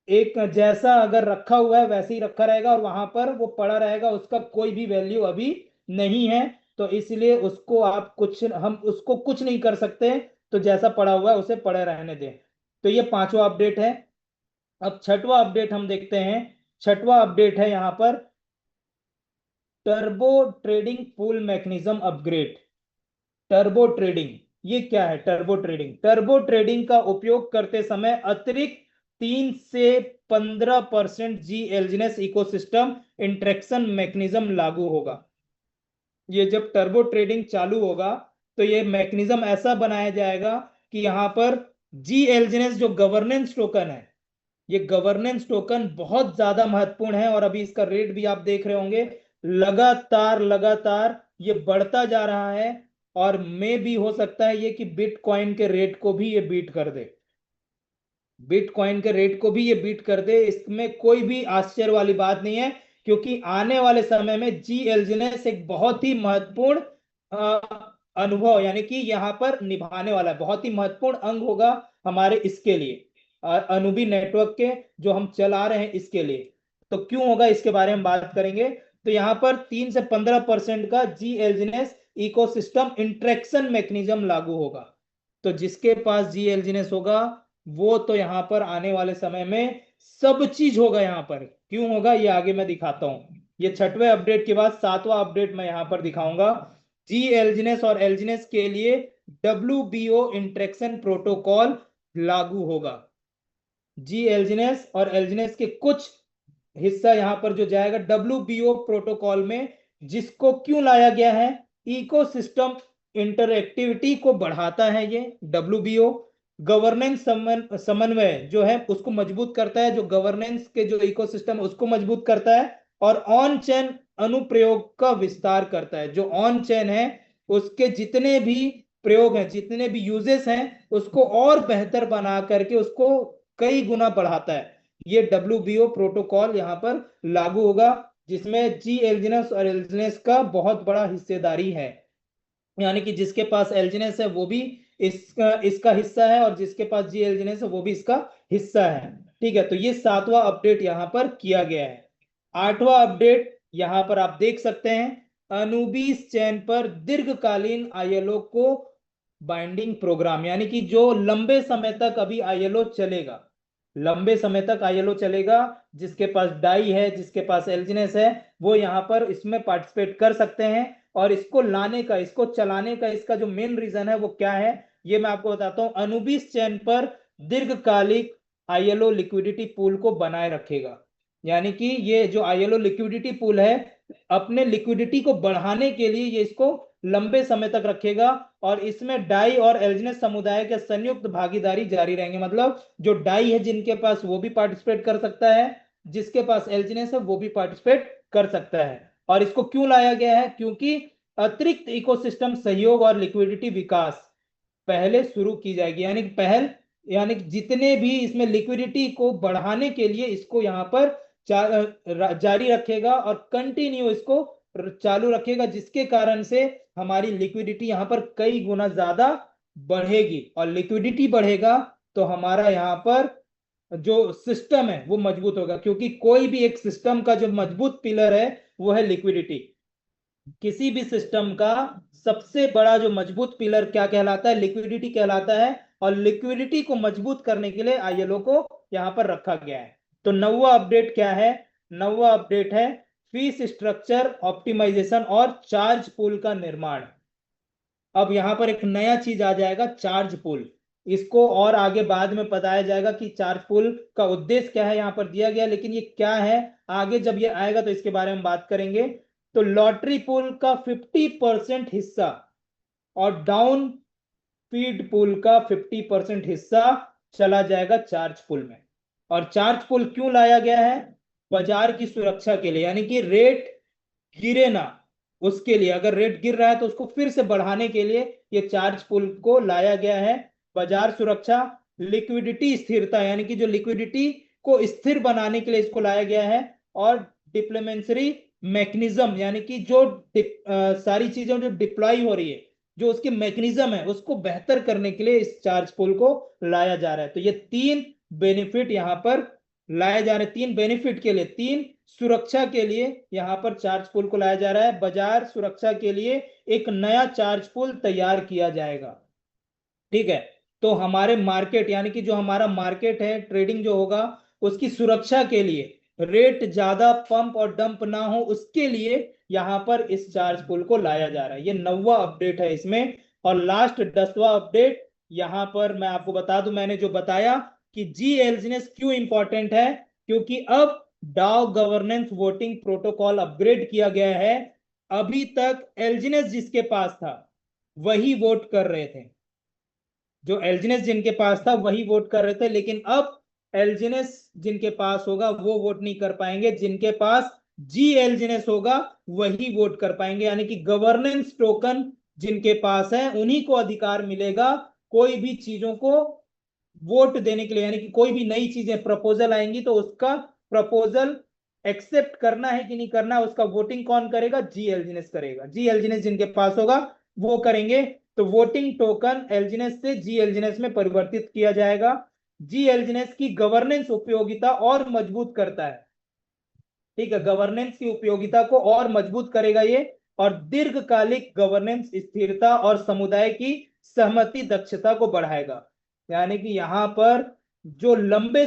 एक जैसा अगर रखा हुआ है वैसे ही रखा रहेगा और वहां पर वो पड़ा रहेगा, उसका कोई भी वैल्यू अभी नहीं है। तो इसलिए उसको आप कुछ, हम उसको कुछ नहीं कर सकते। तो जैसा पड़ा हुआ है उसे पड़े रहने दें। तो ये पांचवा अपडेट है। अब छठवां अपडेट हम देखते हैं। छठवां अपडेट है यहां पर turbo trading pool mechanism upgrade. Turbo trading, ये क्या है? टर्बो ट्रेडिंग, टर्बो ट्रेडिंग का उपयोग करते समय अतिरिक्त 3 से 15% जी एलजीनेस इकोसिस्टम इंटरेक्शन मैकेनिज्म लागू होगा। ये जब टर्बो ट्रेडिंग चालू होगा तो ये मैकेनिज्म ऐसा बनाया जाएगा कि यहां पर जी एलजीनेस जो गवर्नेंस टोकन है, ये गवर्नेंस टोकन बहुत ज्यादा महत्वपूर्ण है। और अभी इसका रेट भी आप देख रहे होंगे, लगातार लगातार ये बढ़ता जा रहा है। और मे भी हो सकता है ये कि बिटकॉइन के रेट को भी ये बीट कर दे, बिटकॉइन के रेट को भी ये बीट कर दे। इसमें कोई भी आश्चर्य वाली बात नहीं है, क्योंकि आने वाले समय में जी एलजीनेस एक बहुत ही महत्वपूर्ण अनुभव, यानी कि यहाँ पर निभाने वाला है, बहुत ही महत्वपूर्ण अंग होगा हमारे इसके लिए, अनुबी नेटवर्क के जो हम चला रहे हैं इसके लिए। तो क्यों होगा इसके बारे में बात करेंगे। तो यहाँ पर 3 से 15% का जी एलजीनेस इकोसिस्टम इंटरेक्शन मैकेनिज्म लागू होगा। तो जिसके पास जी एलजीनेस होगा वो तो यहाँ पर आने वाले समय में सब चीज होगा। यहाँ पर क्यों होगा ये आगे मैं दिखाता हूँ। ये 6वें अपडेट के बाद 7वां अपडेट मैं यहाँ पर दिखाऊंगा। जी एलजीनेस और एलजीनेस के लिए WBO इंटरेक्शन प्रोटोकॉल लागू होगा। जी एलजीनेस और एलजीनेस के कुछ हिस्सा यहाँ पर जो जाएगा WBO प्रोटोकॉल में, जिसको क्यों लाया गया है, इकोसिस्टम इंटरएक्टिविटी को बढ़ाता है ये WBO। गवर्नेंस समन्वय जो है उसको मजबूत करता है, जो गवर्नेंस के जो इकोसिस्टम उसको मजबूत करता है, और ऑन चेन अनुप्रयोग का विस्तार करता है। जो ऑन चेन है उसके जितने भी प्रयोग हैं, जितने भी यूजेस हैं, उसको और बेहतर बना करके उसको कई गुना बढ़ाता है। ये WBO प्रोटोकॉल यहाँ पर लागू होगा, जिसमें जी एलजीनेस और एलजीनेस का बहुत बड़ा हिस्सेदारी है। यानी कि जिसके पास एलजीनेस है वो भी इसका हिस्सा है, और जिसके पास जी एलजीनेस है वो भी इसका हिस्सा है। ठीक है, तो ये 7वां अपडेट यहाँ पर किया गया है। 8वां अपडेट यहाँ पर आप देख सकते हैं, अनुबीस चैन पर दीर्घकालीन ILO को बाइंडिंग प्रोग्राम, यानी कि जो लंबे समय तक अभी ILO चलेगा, लंबे समय तक ILO चलेगा। जिसके पास डाई है, जिसके पास एल्जिनेस है, वो यहाँ पर इसमें पार्टिसिपेट कर सकते हैं। और इसको लाने का, इसको चलाने का इसका जो मेन रीजन है वो क्या है, ये मैं आपको बताता हूँ। अनुबीस चैन पर दीर्घकालिक ILO लिक्विडिटी पूल को बनाए रखेगा। यानी कि ये जो ILO लिक्विडिटी पूल है, अपने लिक्विडिटी को बढ़ाने के लिए ये इसको लंबे समय तक रखेगा, और इसमें डाई और एल्जिनेस समुदाय के संयुक्त भागीदारी जारी रहेंगे। मतलब जो डाई है जिनके पास, वो भी पार्टिसिपेट कर सकता है, जिसके पास एल्जिनेस है वो भी पार्टिसिपेट कर सकता है। और इसको क्यों लाया गया है, क्योंकि अतिरिक्त इकोसिस्टम सहयोग और लिक्विडिटी विकास पहले शुरू की जाएगी। यानी कि पहल, यानी कि जितने भी इसमें लिक्विडिटी को बढ़ाने के लिए इसको यहाँ पर जारी रखेगा और कंटिन्यू इसको चालू रखेगा, जिसके कारण से हमारी लिक्विडिटी यहाँ पर कई गुना ज्यादा बढ़ेगी। और लिक्विडिटी बढ़ेगा तो हमारा यहाँ पर जो सिस्टम है वो मजबूत होगा, क्योंकि कोई भी एक सिस्टम का जो मजबूत पिलर है वो है लिक्विडिटी। किसी भी सिस्टम का सबसे बड़ा जो मजबूत पिलर क्या कहलाता है, लिक्विडिटी कहलाता है। और लिक्विडिटी को मजबूत करने के लिए ILO को यहां पर रखा गया है। तो 9वां अपडेट क्या है, 9वां अपडेट है फीस स्ट्रक्चर ऑप्टिमाइजेशन और चार्ज पूल का निर्माण। अब यहां पर एक नया चीज आ जाएगा, चार्ज पूल। इसको और आगे बाद में बताया जाएगा कि चार्ज पूल का उद्देश्य क्या है, यहां पर दिया गया, लेकिन ये क्या है आगे जब ये आएगा तो इसके बारे में बात करेंगे। तो लॉटरी पूल का 50% हिस्सा और डाउन फीड पूल का 50% हिस्सा चला जाएगा चार्ज पूल में। और चार्ज पूल क्यों लाया गया है, बाजार की सुरक्षा के लिए। यानी कि रेट गिरे ना, उसके लिए, अगर रेट गिर रहा है तो उसको फिर से बढ़ाने के लिए ये चार्ज पूल को लाया गया है। बाजार सुरक्षा, लिक्विडिटी स्थिरता, यानी कि जो लिक्विडिटी को स्थिर बनाने के लिए इसको लाया गया है। और डिप्लोमेंसरी मैकेनिज्म, यानी कि जो सारी चीजें जो डिप्लॉय हो रही है, जो उसकी मैकेनिज्म है उसको बेहतर करने के लिए इस चार्ज पूल को लाया जा रहा है। तो ये 3 बेनिफिट यहां पर लाए जा रहे हैं। 3 बेनिफिट के लिए, 3 सुरक्षा के लिए यहां पर चार्ज पूल को लाया जा रहा है। बाजार सुरक्षा के लिए एक नया चार्ज पूल तैयार किया जाएगा। ठीक है, तो हमारे मार्केट, यानी कि जो हमारा मार्केट है, ट्रेडिंग जो होगा, उसकी सुरक्षा के लिए, रेट ज्यादा पंप और डंप ना हो उसके लिए यहां पर इस चार्ज पूल को लाया जा रहा है। ये 9वां अपडेट है इसमें। और लास्ट 10वां अपडेट यहां पर मैं आपको बता दूं, मैंने जो बताया कि जी एलजीनेस क्यों इंपॉर्टेंट है, क्योंकि अब डाउ गवर्नेंस वोटिंग प्रोटोकॉल अपग्रेड किया गया है। अभी तक एलजीनेस जिसके पास था वही वोट कर रहे थे, जो एलजीनेस जिनके पास था वही वोट कर रहे थे, लेकिन अब एलजीनेस जिनके पास होगा वो वोट नहीं कर पाएंगे, जिनके पास जी एलजीनेस होगा वही वोट कर पाएंगे। यानी कि गवर्नेंस टोकन जिनके पास है उन्हीं को अधिकार मिलेगा कोई भी चीजों को वोट देने के लिए। यानी कि कोई भी नई चीजें प्रपोजल आएंगी तो उसका प्रपोजल एक्सेप्ट करना है कि नहीं करना है, उसका वोटिंग कौन करेगा, जी एलजीनेस करेगा। जी एलजीनेस जिनके पास होगा वो करेंगे। तो वोटिंग टोकन एलजीनेस से जी एलजीनेस में परिवर्तित किया जाएगा। जी एलजीनेस की गवर्नेंस उपयोगिता और मजबूत करता है। ठीक है, गवर्नेंस की उपयोगिता को और मजबूत करेगा ये, और दीर्घकालिक गवर्नेंस स्थिरता और समुदाय की सहमति दक्षता को बढ़ाएगा। यानी कि यहां पर जो लंबे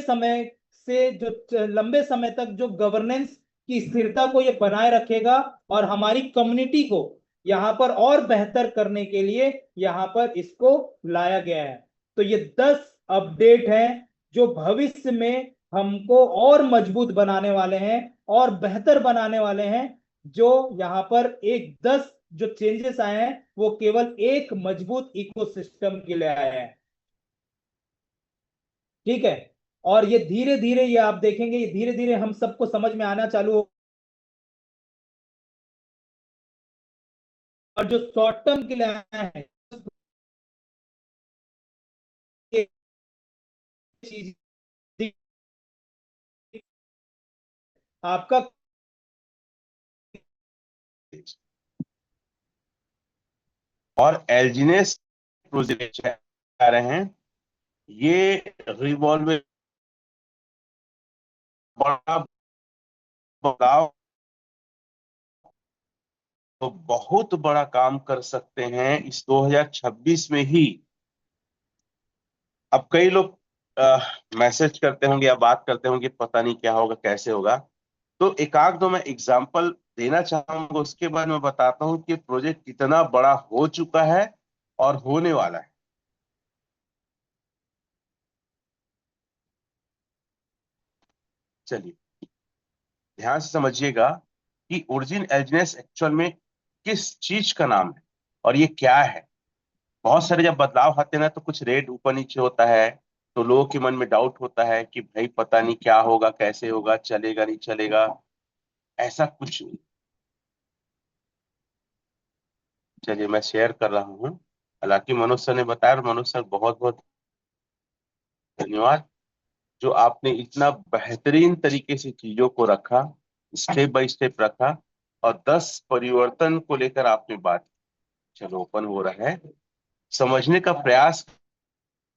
समय तक जो गवर्नेंस की स्थिरता को ये बनाए रखेगा और हमारी कम्युनिटी को यहाँ पर और बेहतर करने के लिए यहाँ पर इसको लाया गया है। तो ये 10 अपडेट हैं जो भविष्य में हमको और मजबूत बनाने वाले हैं और बेहतर बनाने वाले हैं। जो यहाँ पर एक 10 जो चेंजेस आए हैं वो केवल एक मजबूत इकोसिस्टम के लिए आए हैं। ठीक है। और ये धीरे धीरे, ये आप देखेंगे, ये धीरे धीरे हम सबको समझ में आना चालू हो। और जो शॉर्ट टर्म के लिए आए हैं ये चीज आपका और एल्जीनेस प्रोजेक्ट आ रहे हैं, ये रिवॉल्व बड़ा बदलाव, तो बहुत बड़ा काम कर सकते हैं इस 2026 में ही। अब कई लोग मैसेज करते होंगे या बात करते होंगे, पता नहीं क्या होगा कैसे होगा, तो एक आध दो मैं एग्जांपल देना चाहूंगा, उसके बाद मैं बताता हूं कि प्रोजेक्ट कितना बड़ा हो चुका है और होने वाला है। चलिए ध्यान से समझिएगा कि ओरिजिन एल्जीनेस एक्चुअल में किस चीज का नाम है और ये क्या है। बहुत सारे जब बदलाव आते हैं ना, तो कुछ रेट ऊपर नीचे होता है, तो लोगों के मन में डाउट होता है कि भाई पता नहीं क्या होगा, कैसे होगा, चलेगा नहीं चलेगा। ऐसा कुछ नहीं। चलिए मैं शेयर कर रहा हूँ। हालांकि मनोज सर ने बताया, और मनोज सर बहुत बहुत धन्यवाद, जो आपने इतना बेहतरीन तरीके से चीजों को रखा, स्टेप बाय स्टेप रखा, और 10 परिवर्तन को लेकर आपने बात की। चलो ओपन हो रहा है, समझने का प्रयास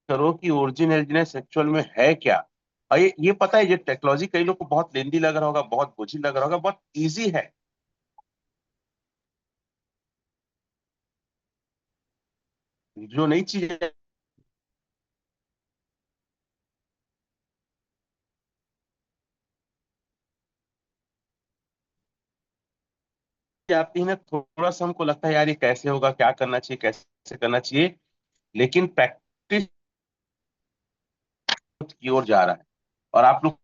करो कि ओरिजिन एल्जीनेस एक्चुअल में है क्या। और ये पता है, ये टेक्नोलॉजी कई लोग को बहुत लेंदी लग रहा होगा, बहुत बोझिल लग रहा होगा, बहुत इजी है। जो नई चीज आती है ना, थोड़ा सा हमको लगता है यार ये कैसे होगा, क्या करना चाहिए, कैसे करना चाहिए, लेकिन प्रैक्टिस की ओर जा रहा है। और आप लोग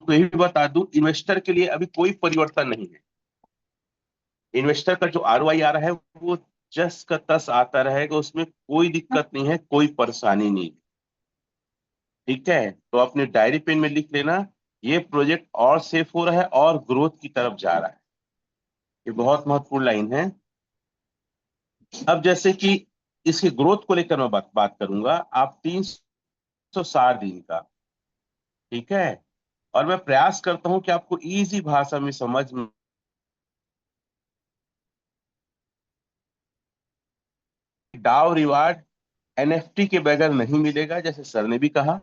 को ये भी बता दूं, इन्वेस्टर के लिए अभी कोई परिवर्तन नहीं है। इन्वेस्टर का जो आरओआई आ रहा है वो जस का तस आता रहेगा, उसमें कोई दिक्कत नहीं है, कोई परेशानी नहीं। ठीक है, तो अपने डायरी पेन में लिख लेना, ये प्रोजेक्ट और सेफ हो रहा है और ग्रोथ की तरफ जा रहा है। ये बहुत महत्वपूर्ण लाइन है। अब जैसे कि इसकी ग्रोथ को लेकर मैं बात करूंगा, आप 360 दिन का, ठीक है, और मैं प्रयास करता हूं कि आपको इजी भाषा में समझ में, डाउ रिवार्ड एनएफटी के बगैर नहीं मिलेगा, जैसे सर ने भी कहा।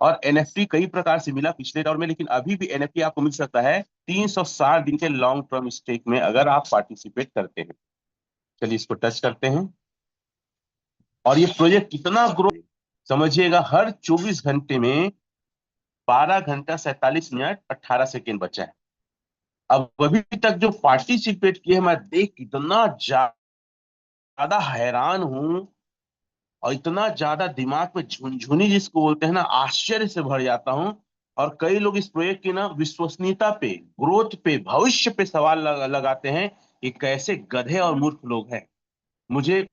और एनएफटी कई प्रकार से मिला पिछले दौर में, लेकिन अभी भी एनएफटी आपको मिल सकता है 360 दिन के लॉन्ग टर्म स्टेक में, अगर आप पार्टिसिपेट करते हैं। चलिए इसको टच करते हैं। और ये प्रोजेक्ट कितना ग्रो, समझिएगा, हर 24 घंटे में 12 घंटा 47 मिनट 18 सेकेंड बचा है। अब अभी तक जो पार्टिसिपेट किए, मैं देख इतना ज्यादा हैरान हूं, और इतना ज्यादा दिमाग में झुनझुनी जिसको बोलते हैं ना, आश्चर्य से भर जाता हूं। और कई लोग इस प्रोजेक्ट की ना विश्वसनीयता पे, ग्रोथ पे, भविष्य पे सवाल लगाते हैं कि कैसे गधे और मूर्ख लोग हैं। मुझे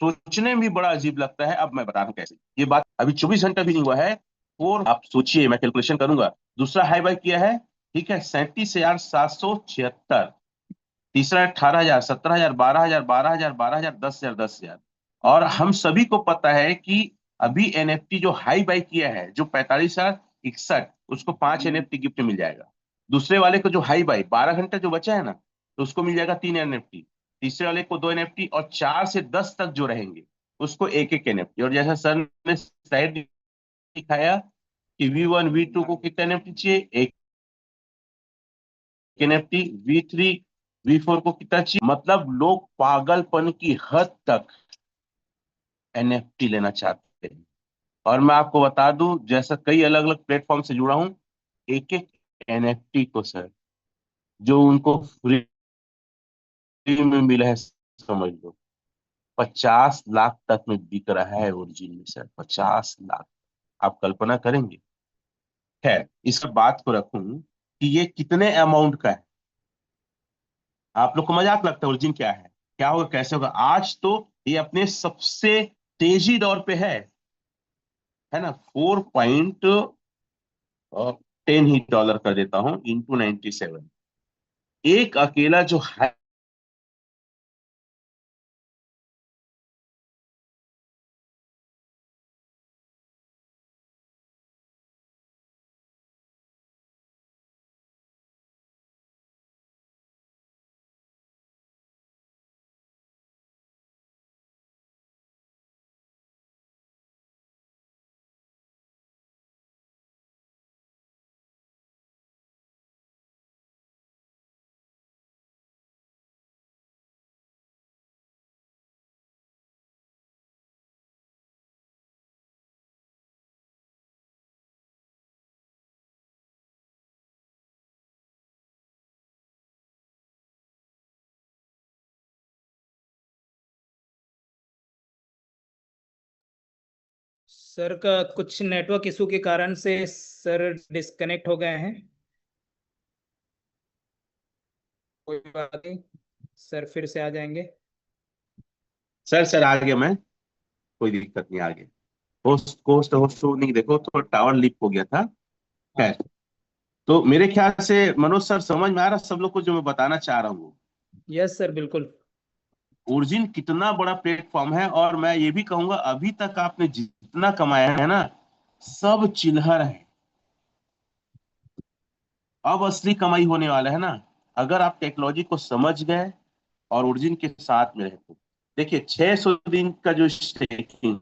सोचने में भी बड़ा अजीब लगता है। अब मैं बता रहा हूं कैसे। ये बात अभी 24 घंटा भी नहीं हुआ है, और आप सोचिए, मैं कैलकुलेशन करूंगा। दूसरा हाई बाई किया है, ठीक है, 37,776। तीसरा 18,000, 17,000, 12,000, 12,000, 12,000, 10,000, 10,000। और हम सभी को पता है कि अभी एनएफटी जो हाई बाई किया है, जो 45,61, उसको 5 एनएफटी गिफ्ट मिल जाएगा। दूसरे वाले को जो हाई बाई 12 घंटा जो बचा है ना, तो उसको मिल जाएगा 3 NFT, तीसरे वाले को 2 NFT, और 4 से 10 तक जो रहेंगे उसको एक एक NFT। और जैसा सर ने स्लाइड दिखाया कि V1 V2 को कितना NFT चाहिए, एक NFT, V3 V4 को कितना चाहिए। मतलब लोग पागलपन की हद तक NFT लेना चाहते हैं। और मैं आपको बता दूं, जैसा कई अलग अलग प्लेटफॉर्म से जुड़ा हूं, एक एक NFT को सर जो उनको फ्री में मिला है, समझ लो 50 लाख तक में बिक रहा है ओरिजिन में सर, 50 लाख। आप कल्पना करेंगे। खैर, इस बात को रखूं कि ये कितने अमाउंट का है। आप लोग को मजाक लगता है ओरिजिन क्या है, क्या होगा, कैसे होगा। आज तो ये अपने सबसे तेजी दौर पे है ना। 4.10 ही डॉलर कर देता हूं इंटू 97। एक अकेला जो है, सर का कुछ नेटवर्क इशू के कारण से सर डिस्कनेक्ट हो गए हैं। कोई बात नहीं, सर फिर से आ जाएंगे। सर आ गया मैं, कोई दिक्कत नहीं, आ गया। होस्ट होस्ट होस्ट नहीं, देखो तो टावर लिप हो गया था। हाँ। खैर, तो मेरे ख्याल से मनोज सर समझ में आ रहा सब लोग को जो मैं बताना चाह रहा हूँ। यस सर, बिल्कुल। ओरिजिन कितना बड़ा प्लेटफॉर्म है, और मैं ये भी कहूंगा अभी तक आपने जितना कमाया है ना, सब चिल्हर है। अब असली कमाई होने वाला है ना, अगर आप टेक्नोलॉजी को समझ गए और ओरिजिन के साथ में रहे तो। देखिए 600 दिन का जो स्टेकिंग,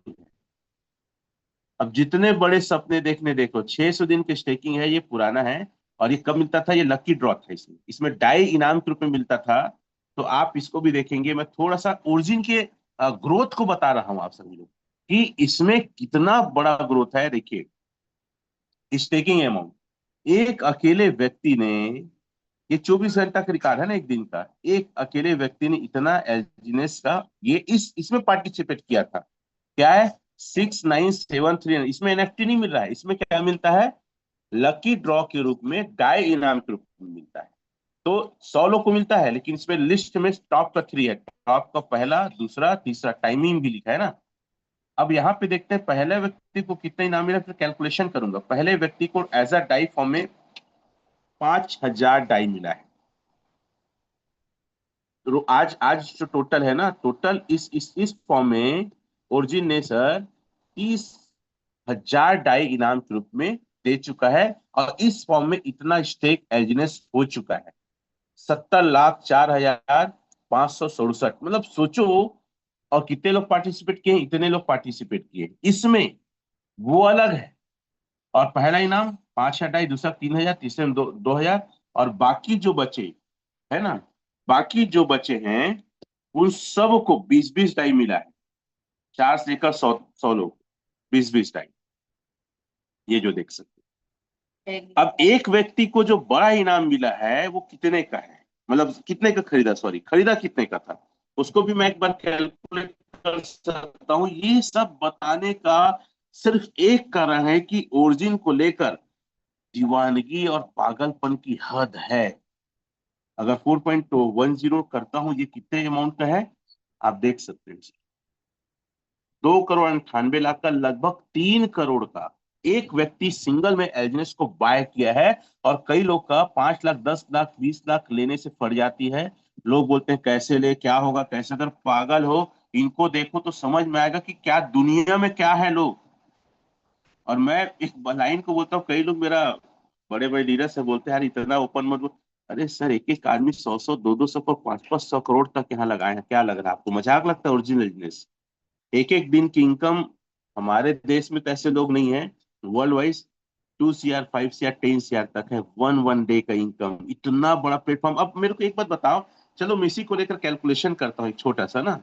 अब जितने बड़े सपने देखने देखो, 600 दिन की स्टेकिंग है, ये पुराना है। और ये कब मिलता था, ये लकी ड्रॉ था, इसमें डाई इनाम के रूप में मिलता था। तो आप इसको भी देखेंगे, मैं थोड़ा सा ओरिजिन के ग्रोथ को बता रहा हूं आप सभी लोग कि इसमें कितना बड़ा ग्रोथ है। देखिए स्टेकिंग अमाउंट, एक अकेले व्यक्ति ने, ये 24 घंटा का रिकॉर्ड है ना एक दिन का, एक अकेले व्यक्ति ने इतना एल्जिनेस का ये इसमें पार्टिसिपेट किया था। क्या है, 6973। इसमें एनएफटी नहीं मिल रहा है, इसमें क्या मिलता है, लकी ड्रॉ के रूप में, डाई इनाम के रूप में मिलता है। तो 100 लोग को मिलता है, लेकिन इसमें लिस्ट में टॉप का 3 है, टॉप का पहला दूसरा तीसरा, टाइमिंग भी लिखा है ना। अब यहाँ पे देखते हैं पहले व्यक्ति को कितना इनाम मिला, फिर कैलकुलेशन करूंगा। पहले व्यक्ति को एज अ डाई फॉर्म में 5000 डाई मिला है। तो आज आज जो टोटल है ना, टोटल इस फॉर्म में ओरिजिन ने सर 30,000 डाई इनाम के रूप में दे चुका है। और इस फॉर्म में इतना स्टेक एल्जिनेस हो चुका है, 70,04,567। मतलब सोचो, और कितने लोग पार्टिसिपेट किए, इतने लोग पार्टिसिपेट किए इसमें, वो अलग है। और पहला इनाम 5,000 डाई, दूसरा 3,000, तीसरे में 2,000। और बाकी जो बचे है ना, बाकी जो बचे हैं उन सबको 20-20 डाई मिला है। 4 से लेकर 100 लोग, 20-20 डाई, ये जो देख सकते हैं। अब एक व्यक्ति को जो बड़ा इनाम मिला है वो कितने का है, मतलब कितने का खरीदा, सॉरी खरीदा कितने का था, उसको भी मैं एक बार कैलकुलेट कर सकता हूँ। ये सब बताने का सिर्फ एक कारण है कि ओरिजिन को लेकर दीवानगी और पागलपन की हद है। अगर 4.10 करता हूं, ये कितने अमाउंट का है आप देख सकते हैं। 2,98,00,000 का, लगभग 3 करोड़ का एक व्यक्ति सिंगल में एल्जिनस को बाय किया है। और कई लोग का 5 लाख, 10 लाख, 20 लाख लेने से फट जाती है। लोग बोलते हैं कैसे ले, क्या होगा कैसे, अगर पागल हो इनको देखो तो समझ में आएगा कि क्या दुनिया में क्या है लोग। और मैं एक लाइन को बोलता हूँ, कई लोग मेरा बड़े बड़े लीडर से बोलते हैं यार इतना ओपन मत बोल। अरे सर, एक एक आदमी 100-100, 200-200 पर 500-500 करोड़ तक यहाँ लगाए हैं। क्या लग रहा है आपको? मजाक लगता है ओरिजिनल बिजनेस? एक एक दिन की इनकम हमारे देश में तो ऐसे लोग नहीं है। World wise 2 CR, 5 CR, 10 CR तक है वन वन डे का इनकम। इतना बड़ा प्लेटफॉर्म। अब मेरे को एक बात बताओ, चलो मैं इसी को लेकर कैलकुलेशन करता हूँ एक छोटा सा ना।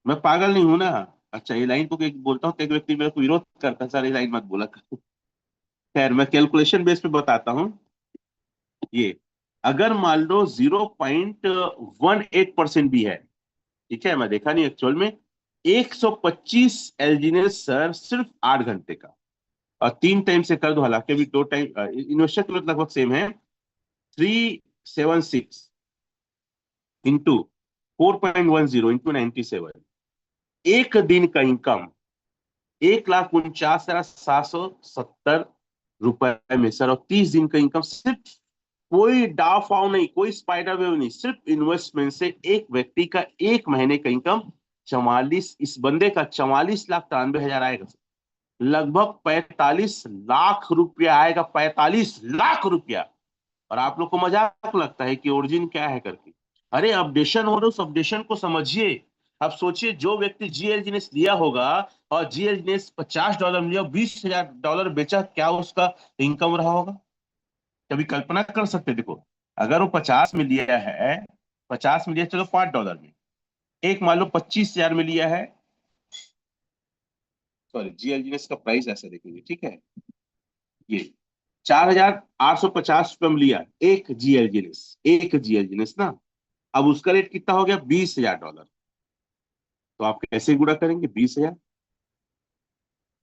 मैं पागल नहीं हूं ना। अच्छा, ये लाइन को एक बोलता हूँ तो एक व्यक्ति मेरे को विरोध करता है, सर ये लाइन मत बोला कर। खैर, मैं कैलकुलेशन बेस पे बताता हूँ। ये अगर मान लो 0.18% भी है, ठीक है, मैं देखा नहीं एक्चुअल में, 125 एलजीनेस सर सिर्फ 8 घंटे का। और 3 टाइम से कर दो, हालांकि अभी 2 टाइम इन्वेस्टर के लिए लगभग सेम है। 376 इंटू 4.10 इंटू 97, एक दिन का इनकम 1,49,770 रुपए में सर। और 30 दिन का इनकम सिर्फ, कोई डाव फाव नहीं, कोई स्पाइडर वेव नहीं, सिर्फ इन्वेस्टमेंट से एक व्यक्ति का एक महीने का इनकम 44, इस बंदे का 44,93,000 आएगा। लगभग 45 लाख रुपया आएगा, 45 लाख रुपया। और आप लोग को मजाक लगता है कि ओरिजिन क्या है करके। अरे अपडेशन हो रहा है, उस अपडेशन को समझिए। अब सोचिए, जो व्यक्ति जीएलजीनेस लिया होगा और जीएलजीनेस $50 में लिया, $20,000 बेचा, क्या उसका इनकम रहा होगा? कभी कल्पना कर सकते? देखो, अगर वो 50 में लिया है, 50 में लिया, चलो $5 में, एक मान लो 25,000 में लिया है। सॉरी, जीएलजीनेस का प्राइस ऐसा देखेंगे, ठीक है। ये 4,850 रुपये में लिया एक जीएलजीनेस, एक जीएलजीनेस ना। अब उसका रेट कितना हो गया? $20,000। तो आप कैसे गुणा करेंगे 20,000?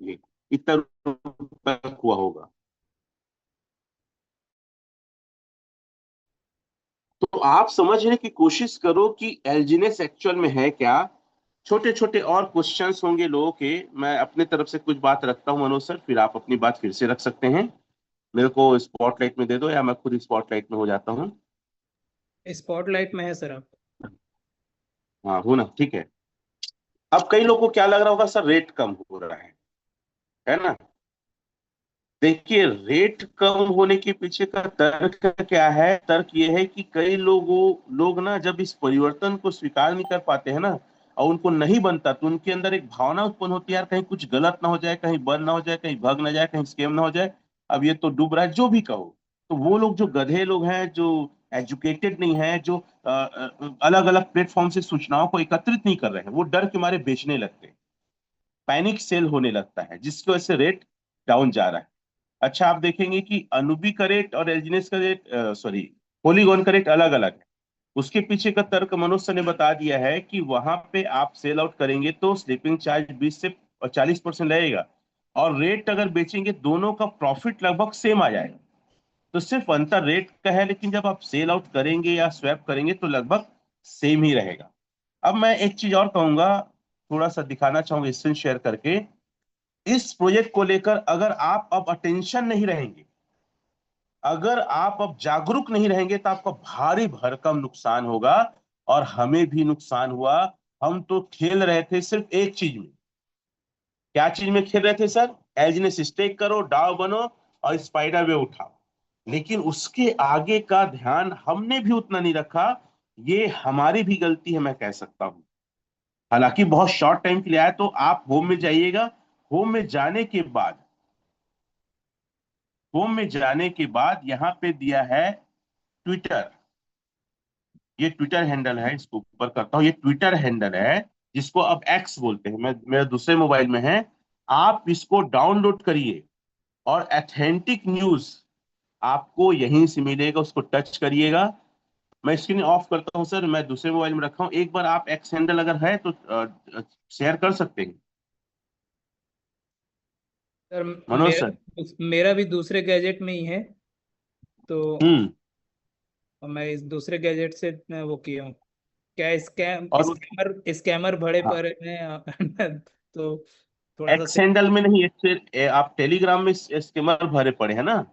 ये इतना रुपया हुआ होगा। तो आप समझने की कोशिश करो कि एल्जीनेस एक्चुअल में है क्या। छोटे छोटे और क्वेश्चंस होंगे लोगों के। मैं अपने तरफ से कुछ बात रखता हूं मनोज सर, फिर आप अपनी बात फिर से रख सकते हैं। मेरे को स्पॉटलाइट में दे दो, या मैं खुद स्पॉटलाइट में हो जाता हूँ। स्पॉटलाइट में है सर आप। हाँ, हो ना, ठीक है। अब कई लोगों को क्या लग रहा होगा, सर रेट कम हो रहा है ना? देखिए, रेट कम होने के पीछे का तर्क क्या है? तर्क ये है कि कई लोग ना, जब इस परिवर्तन को स्वीकार नहीं कर पाते हैं ना, और उनको नहीं बनता, तो उनके अंदर एक भावना उत्पन्न होती है, यार कहीं कुछ गलत ना हो जाए, कहीं बंद ना हो जाए, कहीं भग ना जाए, कहीं स्कैम ना हो जाए। अब ये तो डूब रहा है, जो भी कहो। तो वो लोग, जो गधे लोग हैं, जो एजुकेटेड नहीं है, जो अलग अलग प्लेटफॉर्म से सूचनाओं को एकत्रित नहीं कर रहे हैं, वो डर के मारे बेचने लगते हैं। पैनिक सेल होने लगता है, जिसकी वजह से रेट डाउन जा रहा है। अच्छा, आप देखेंगे कि अनुबी का रेट और एल्जिनेस का रेट, सॉरी, पॉलीगॉन का रेट अलग अलग है। उसके पीछे का तर्क मनोज सर ने बता दिया है कि वहां पे आप सेल आउट करेंगे तो स्लीपिंग चार्ज 20 से 40% लगेगा, और रेट अगर बेचेंगे दोनों का प्रॉफिट लगभग सेम आ जाएगा। तो सिर्फ अंतर रेट का है, लेकिन जब आप सेल आउट करेंगे या स्वैप करेंगे तो लगभग सेम ही रहेगा। अब मैं एक चीज और कहूंगा, थोड़ा सा दिखाना चाहूंगा स्क्रीन शेयर करके। इस प्रोजेक्ट को लेकर अगर आप अब अटेंशन नहीं रहेंगे, अगर आप अब जागरूक नहीं रहेंगे, तो आपका भारी भरकम नुकसान होगा। और हमें भी नुकसान हुआ। हम तो खेल रहे थे सिर्फ एक चीज में। क्या चीज में खेल रहे थे सर? एजनेस स्टेक करो, डाव बनो, और स्पाइडर वे उठाओ। लेकिन उसके आगे का ध्यान हमने भी उतना नहीं रखा। ये हमारी भी गलती है, मैं कह सकता हूं। हालांकि बहुत शॉर्ट टाइम के लिए आया, तो आप होम में जाइएगा। होम में जाने के बाद, होम में जाने के बाद यहां पे दिया है ट्विटर। ये ट्विटर हैंडल है, इसको ऊपर करता हूं, ये ट्विटर हैंडल है, जिसको अब एक्स बोलते हैं। मैं मेरे दूसरे मोबाइल में है। आप इसको डाउनलोड करिए, और ऑथेंटिक न्यूज आपको यहीं से मिलेगा, उसको टच करिएगा। मैं स्क्रीन ऑफ करता हूं सर, मैं दूसरे मोबाइल में रखा हूं। एक बार आप एक्स हैंडल अगर है तो शेयर कर सकते हैं सर मनोज सर। मेरा भी दूसरे गैजेट में ही है। तो हम्म। मैं इस दूसरे गैजेट से वो किया हूँ। क्या और स्कैमर स्कैमर भरे हाँ, पड़े हैं तो थोड़ा सा एक्स हैंडल में नहीं, आप टेलीग्राम में स्कीमर भरे पड़े हैं ना?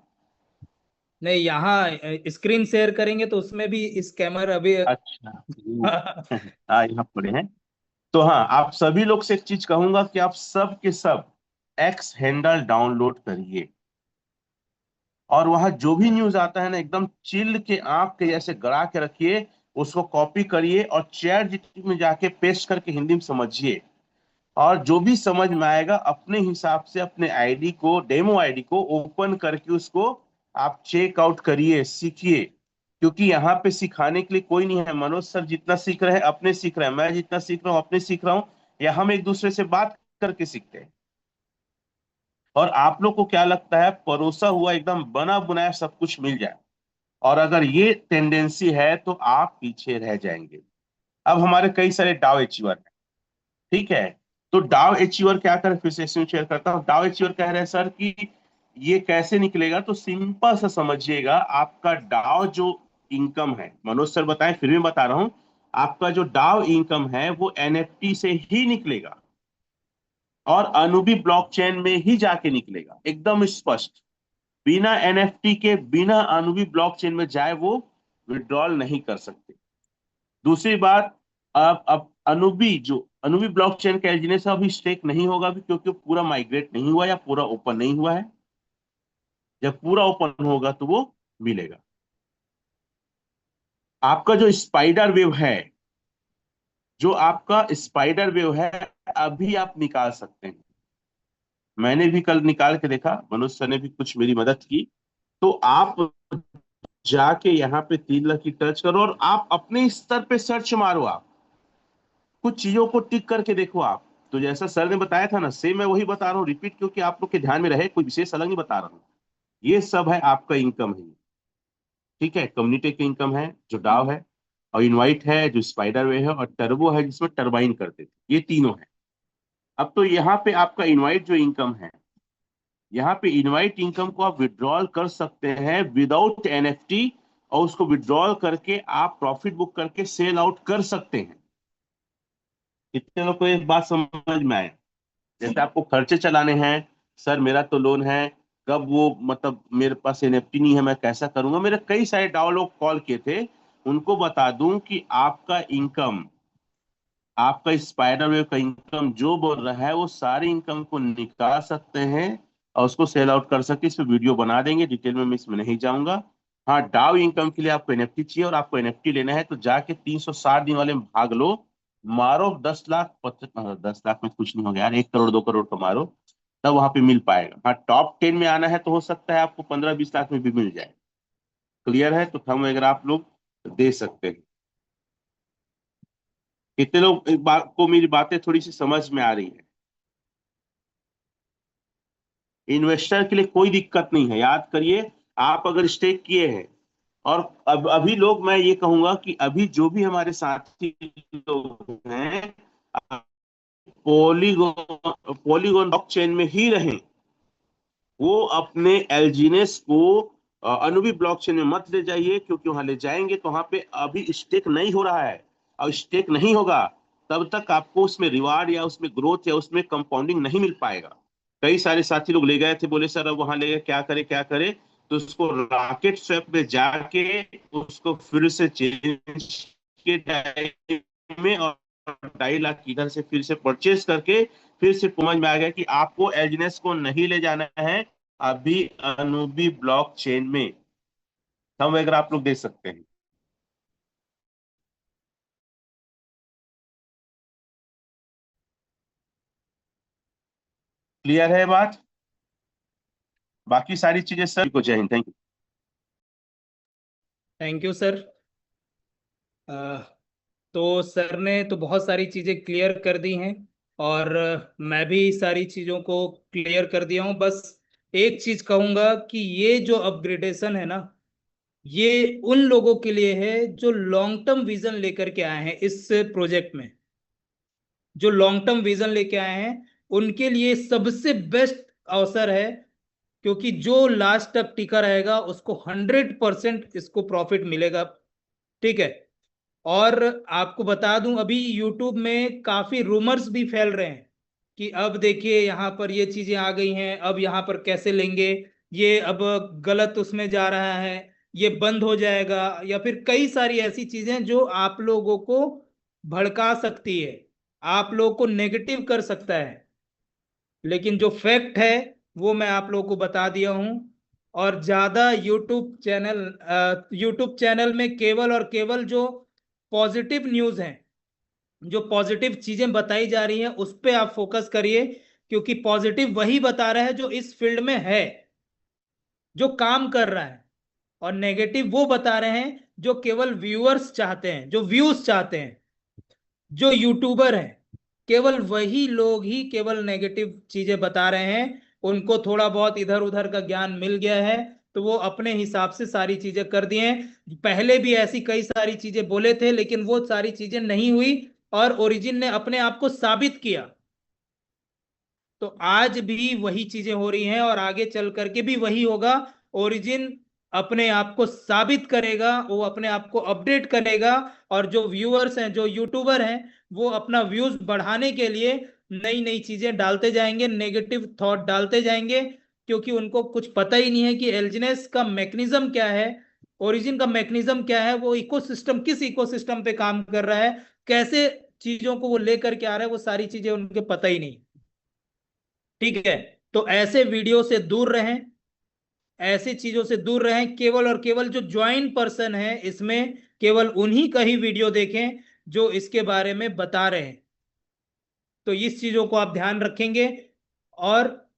नहीं, यहाँ स्क्रीन शेयर करेंगे तो उसमें भी स्कैमर अभी अच्छा। हाँ, यहाँ पड़े हैं। तो हाँ, आप सभी लोग से एक चीज कहूंगा कि आप सब के सब एक्स हैंडल डाउनलोड करिए। और वहां जो भी न्यूज आता है ना, एकदम चिल के आंख के जैसे गड़ा के रखिए, उसको कॉपी करिए और चैट जीपीटी में जाके पेस्ट करके हिंदी में समझिए। और जो भी समझ में आएगा अपने हिसाब से अपने आईडी को, डेमो आईडी को ओपन करके उसको आप चेक आउट करिए, सीखिए। क्योंकि यहाँ पे सिखाने के लिए कोई नहीं है। मनोज सर जितना सीख रहे हैं अपने सीख रहे हैं, मैं जितना सीख रहा हूँ अपने सीख रहा हूँ, या हम एक दूसरे से बात करके सीखते हैं। और आप लोग को क्या लगता है, परोसा हुआ एकदम बना बनाया सब कुछ मिल जाए, और अगर ये टेंडेंसी है तो आप पीछे रह जाएंगे। अब हमारे कई सारे डाव अचीवर हैं, ठीक है। तो डाव अचीवर क्या कर, फिर से शेयर करता हूँ। डाव अचीवर कह रहे हैं सर कि ये कैसे निकलेगा, तो सिंपल सा समझिएगा। आपका डाव जो इनकम है, मनोज सर बताएं फिर भी बता रहा हूं, आपका जो डाव इनकम है वो एनएफटी से ही निकलेगा और अनुबी ब्लॉकचेन में ही जाके निकलेगा, एकदम स्पष्ट। बिना एनएफटी के, बिना अनुबी ब्लॉकचेन में जाए वो विड्रॉल नहीं कर सकते। दूसरी बात, अब अनुबी ब्लॉकचेन का एलजीनेस अभी स्टेक नहीं होगा अभी, क्योंकि पूरा माइग्रेट नहीं हुआ या पूरा ओपन नहीं हुआ है। जब पूरा ओपन होगा तो वो मिलेगा। आपका जो स्पाइडर वेव है, जो आपका स्पाइडर वेव है, अभी आप निकाल सकते हैं। मैंने भी कल निकाल के देखा, मनोज सर ने भी कुछ मेरी मदद की। तो आप जाके यहाँ पे 3 लाख की टच करो और आप अपने स्तर पे सर्च मारो। आप कुछ चीजों को टिक करके देखो आप। तो जैसा सर ने बताया था ना, सेम मैं वही बता रहा हूँ रिपीट, क्योंकि आप लोग के ध्यान में रहे, कोई विशेष अलग नहीं बता रहा हूँ। ये सब है आपका इनकम है, ठीक है। कम्युनिटी की इनकम है जो डाव है, और इनवाइट है जो स्पाइडर वे है, और टर्बो है जिसमें टर्बाइन करते थे, ये तीनों है। अब तो यहाँ पे आपका इनवाइट जो इनकम है, यहाँ पे इनवाइट इनकम को आप विड्रॉल कर सकते हैं विदाउट एनएफटी, और उसको विड्रॉल करके आप प्रॉफिट बुक करके सेल आउट कर सकते हैं। कितने लोग को ये बात समझ में आए? जैसे आपको खर्चे चलाने हैं, सर मेरा तो लोन है, कब वो मतलब मेरे पास एनएफटी नहीं है, मैं कैसा करूंगा। मेरे कई सारे डाव लोग कॉल किए थे, उनको बता दूं कि आपका इनकम, आपका स्पाइडर वेव का इनकम जो बोल रहा है, वो सारी इनकम को निकाल सकते हैं और उसको सेल आउट कर सकते। इस पे वीडियो बना देंगे, डिटेल में मैं इसमें नहीं जाऊंगा। हाँ, डाव इनकम के लिए आपको एनएफटी चाहिए, और आपको एनएफटी लेना है तो जाके 360 दिन वाले में भाग लो, मारो 10 लाख, 10 लाख में कुछ नहीं हो गया यार, 1 करोड़ 2 करोड़ का मारो, तब वहां पे मिल पाएगा। हाँ, टॉप 10 में आना है तो हो सकता है आपको 15-20 लाख में भी मिल जाए। क्लियर है? तो थंब अगर आप लोग दे सकते हैं। कितने लोग इस बात को, मेरी बातें थोड़ी सी समझ में आ रही है? इन्वेस्टर के लिए कोई दिक्कत नहीं है, याद करिए। आप अगर स्टेक किए हैं, और अब अभी लोग, मैं ये कहूंगा कि अभी जो भी हमारे साथी लोग हैं, पॉलीगोन ब्लॉकचेन में ही रहें। वो अपने एल्जीनेस को अनुबी ब्लॉकचेन में मत ले जाइए, क्योंकि वहां ले जाएंगे तो वहां पे अभी स्टेक नहीं हो रहा है, और स्टेक नहीं होगा तब तक आपको उसमें रिवार्ड या उसमें ग्रोथ या उसमें कंपाउंडिंग नहीं मिल पाएगा। कई सारे साथी लोग ले गए थे, बोले सर अब वहां ले गए क्या करे क्या करे, तो उसको रॉकेट स्वैप में जाके उसको फिर से चेंज के डाई में, और 2.5 लाख इधर से फिर से परचेज करके, फिर से समझ में आ गया कि आपको एजनेस को नहीं ले जाना है अभी अनुबी ब्लॉक चेन में। हम अगर आप लोग दे सकते हैं। क्लियर है बात? बाकी सारी चीजें सर को जय Hind, thank you. Thank you sir. तो सर ने तो बहुत सारी चीज़ें क्लियर कर दी हैं, और मैं भी सारी चीज़ों को क्लियर कर दिया हूँ। बस एक चीज़ कहूँगा कि ये जो अपग्रेडेशन है ना, ये उन लोगों के लिए है जो लॉन्ग टर्म विजन लेकर के आए हैं इस प्रोजेक्ट में। जो लॉन्ग टर्म विजन लेके आए हैं उनके लिए सबसे बेस्ट अवसर है, क्योंकि जो लास्ट तक टिका रहेगा उसको 100% इसको प्रॉफिट मिलेगा। ठीक है। और आपको बता दूं, अभी यूट्यूब में काफी रूमर्स भी फैल रहे हैं कि अब देखिए यहाँ पर ये चीजें आ गई हैं, अब यहाँ पर कैसे लेंगे, ये अब गलत उसमें जा रहा है, ये बंद हो जाएगा, या फिर कई सारी ऐसी चीजें जो आप लोगों को भड़का सकती है, आप लोगों को नेगेटिव कर सकता है। लेकिन जो फैक्ट है वो मैं आप लोगों को बता दिया हूं। और ज्यादा यूट्यूब चैनल में केवल और केवल जो पॉजिटिव न्यूज हैं, जो पॉजिटिव चीजें बताई जा रही हैं उस पे आप फोकस करिए, क्योंकि पॉजिटिव वही बता रहा है जो इस फील्ड में है, जो काम कर रहा है। और नेगेटिव वो बता रहे हैं जो केवल व्यूअर्स चाहते हैं, जो व्यूज चाहते हैं, जो यूट्यूबर हैं, केवल वही लोग ही केवल नेगेटिव चीजें बता रहे हैं। उनको थोड़ा बहुत इधर उधर का ज्ञान मिल गया है तो वो अपने हिसाब से सारी चीजें कर दिए हैं। पहले भी ऐसी कई सारी चीजें बोले थे लेकिन वो सारी चीजें नहीं हुई, और ओरिजिन ने अपने आप को साबित किया। तो आज भी वही चीजें हो रही हैं और आगे चल करके भी वही होगा। ओरिजिन अपने आप को साबित करेगा, वो अपने आप को अपडेट करेगा, और जो व्यूअर्स हैं, जो यूट्यूबर हैं, वो अपना व्यूज बढ़ाने के लिए नई नई चीजें डालते जाएंगे, नेगेटिव थॉट डालते जाएंगे, क्योंकि उनको कुछ पता ही नहीं है कि एलजीनेस का मैकेनिज्म क्या है, ओरिजिन का मैकेनिज्म क्या है, वो इकोसिस्टम किस इकोसिस्टम पे काम कर रहा है, कैसे चीजों को वो लेकर के आ रहा है, वो सारी चीजें उनके पता ही नहीं। ठीक है, तो ऐसे वीडियो से दूर रहें, ऐसी चीजों से दूर रहें। केवल और केवल जो ज्वाइन पर्सन है इसमें, केवल उन्हीं का ही वीडियो देखें जो इसके बारे में बता रहे हैं। तो इस चीजों को आप ध्यान रखेंगे, और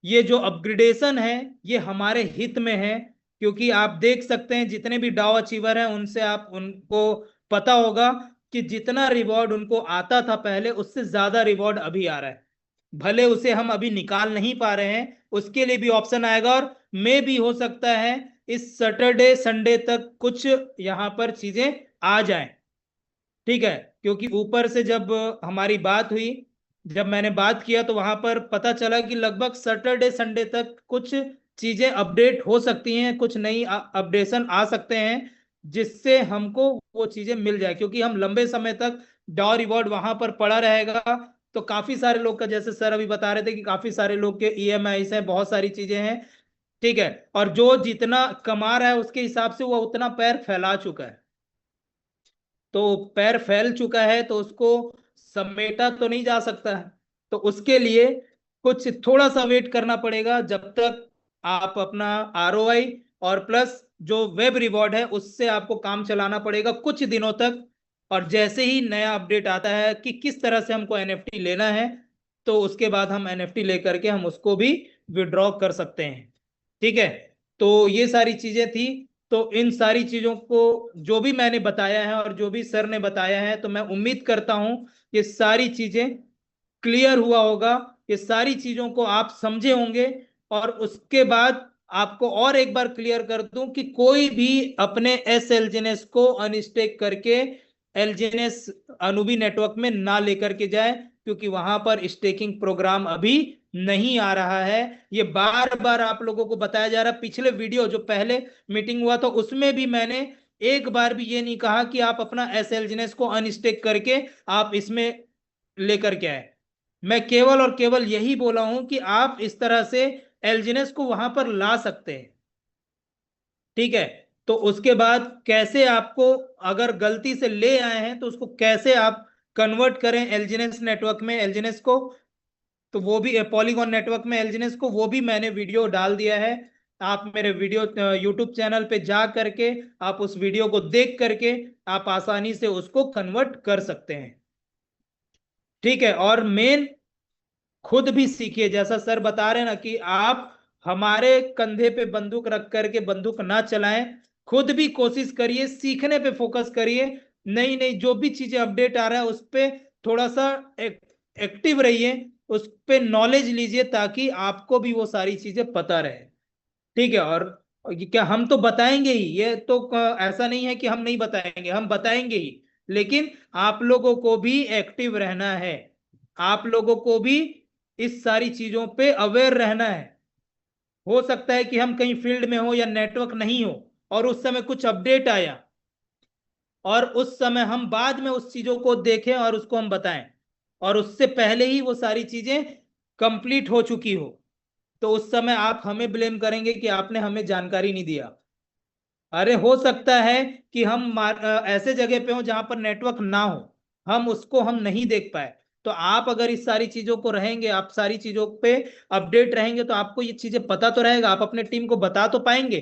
ये जो अपग्रेडेशन है ये हमारे हित में है, क्योंकि आप देख सकते हैं जितने भी डाउ अचीवर हैं उनसे आप उनको पता होगा कि जितना रिवॉर्ड उनको आता था पहले, उससे ज्यादा रिवॉर्ड अभी आ रहा है। भले उसे हम अभी निकाल नहीं पा रहे हैं, उसके लिए भी ऑप्शन आएगा, और मे भी हो सकता है इस सैटरडे संडे तक कुछ यहां पर चीजें आ जाएं। ठीक है, क्योंकि ऊपर से जब हमारी बात हुई, जब मैंने बात किया तो वहां पर पता चला कि लगभग सैटरडे संडे तक कुछ चीजें अपडेट हो सकती हैं, कुछ नई अपडेशन आ सकते हैं, जिससे हमको वो चीजें मिल जाए, क्योंकि हम लंबे समय तक डॉ रिवॉर्ड वहां पर पड़ा रहेगा। तो काफी सारे लोग का, जैसे सर अभी बता रहे थे कि काफी सारे लोग के ईएमआई है, बहुत सारी चीजें हैं। ठीक है, और जो जितना कमा रहा है उसके हिसाब से वो उतना पैर फैला चुका है। तो पैर फैल चुका है तो उसको समेटा तो नहीं जा सकता है। तो उसके लिए कुछ थोड़ा सा वेट करना पड़ेगा, जब तक आप अपना आरओआई और प्लस जो वेब रिवॉर्ड है उससे आपको काम चलाना पड़ेगा कुछ दिनों तक। और जैसे ही नया अपडेट आता है कि किस तरह से हमको एनएफटी लेना है, तो उसके बाद हम एनएफटी लेकर के हम उसको भी विड्रॉ कर सकते हैं। ठीक है, तो ये सारी चीजें थी। तो इन सारी चीजों को जो भी मैंने बताया है और जो भी सर ने बताया है, तो मैं उम्मीद करता हूं ये सारी चीजें क्लियर हुआ होगा, ये सारी चीजों को आप समझे होंगे। और उसके बाद आपको और एक बार क्लियर कर दूं कि कोई भी अपने एस एलजीएनएस को अनस्टेक करके एलजीएनएस अनुबी नेटवर्क में ना लेकर के जाए, क्योंकि वहां पर स्टेकिंग प्रोग्राम अभी नहीं आ रहा है। ये बार बार आप लोगों को बताया जा रहा है। पिछले वीडियो जो पहले मीटिंग हुआ था उसमें भी मैंने एक बार भी ये नहीं कहा कि आप अपना एस एलजीएनएस को अनस्टेक करके आप इसमें लेकर के आए। मैं केवल और केवल यही बोला हूं कि आप इस तरह से एलजीएनएस को वहां पर ला सकते हैं। ठीक है, तो उसके बाद कैसे आपको, अगर गलती से ले आए हैं तो उसको कैसे आप कन्वर्ट करें एलजीएनएस नेटवर्क में एलजीएनएस को, तो वो भी पॉलीगॉन नेटवर्क में एलजीएनएस को, वो भी मैंने वीडियो डाल दिया है। आप मेरे वीडियो यूट्यूब चैनल पे जा करके आप उस वीडियो को देख करके आप आसानी से उसको कन्वर्ट कर सकते हैं। ठीक है, और मेन खुद भी सीखिए, जैसा सर बता रहे हैं ना कि आप हमारे कंधे पे बंदूक रख करके बंदूक ना चलाएं। खुद भी कोशिश करिए, सीखने पे फोकस करिए, नई नई जो भी चीजें अपडेट आ रहा है उस पे थोड़ा सा एक्टिव रहिए, उस पे नॉलेज लीजिए, ताकि आपको भी वो सारी चीजें पता रहे। ठीक है, और ये क्या हम तो बताएंगे ही, ये तो ऐसा नहीं है कि हम नहीं बताएंगे, हम बताएंगे ही, लेकिन आप लोगों को भी एक्टिव रहना है, आप लोगों को भी इस सारी चीजों पे अवेयर रहना है। हो सकता है कि हम कहीं फील्ड में हो या नेटवर्क नहीं हो और उस समय कुछ अपडेट आया, और उस समय हम बाद में उस चीजों को देखें और उसको हम बताएं, और उससे पहले ही वो सारी चीजें कंप्लीट हो चुकी हो, तो उस समय आप हमें ब्लेम करेंगे कि आपने हमें जानकारी नहीं दिया। अरे हो सकता है कि हम ऐसे जगह पे हो जहां पर नेटवर्क ना हो, हम उसको हम नहीं देख पाए, तो आप अगर इस सारी चीजों को रहेंगे, आप सारी चीजों पे अपडेट रहेंगे, तो आपको ये चीजें पता तो रहेगा, आप अपने टीम को बता तो पाएंगे।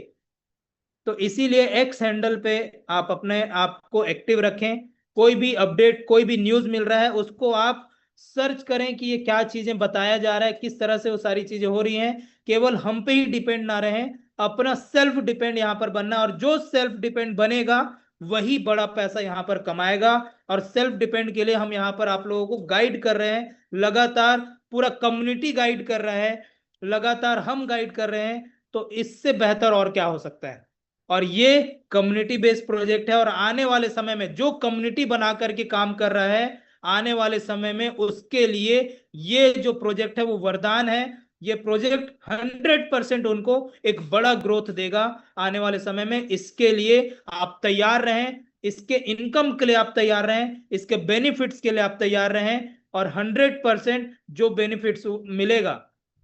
तो इसीलिए एक्स हैंडल पे आप अपने आप को एक्टिव रखें। कोई भी अपडेट, कोई भी न्यूज मिल रहा है, उसको आप सर्च करें कि ये क्या चीजें बताया जा रहा है, किस तरह से वो सारी चीजें हो रही हैं। केवल हम पे ही डिपेंड ना रहें, अपना सेल्फ डिपेंड यहाँ पर बनना, और जो सेल्फ डिपेंड बनेगा वही बड़ा पैसा यहाँ पर कमाएगा। और सेल्फ डिपेंड के लिए हम यहाँ पर आप लोगों को गाइड कर रहे हैं लगातार, पूरा कम्युनिटी गाइड कर रहा है, लगातार हम गाइड कर रहे हैं। तो इससे बेहतर और क्या हो सकता है। और ये कम्युनिटी बेस्ड प्रोजेक्ट है, और आने वाले समय में जो कम्युनिटी बना करके काम कर रहा है, आने वाले समय में उसके लिए ये जो प्रोजेक्ट है वो वरदान है। ये प्रोजेक्ट 100% उनको एक बड़ा ग्रोथ देगा आने वाले समय में। इसके लिए आप तैयार रहें, इसके इनकम के लिए आप तैयार रहें, इसके बेनिफिट्स के लिए आप तैयार रहें। और 100% जो बेनिफिट्स मिलेगा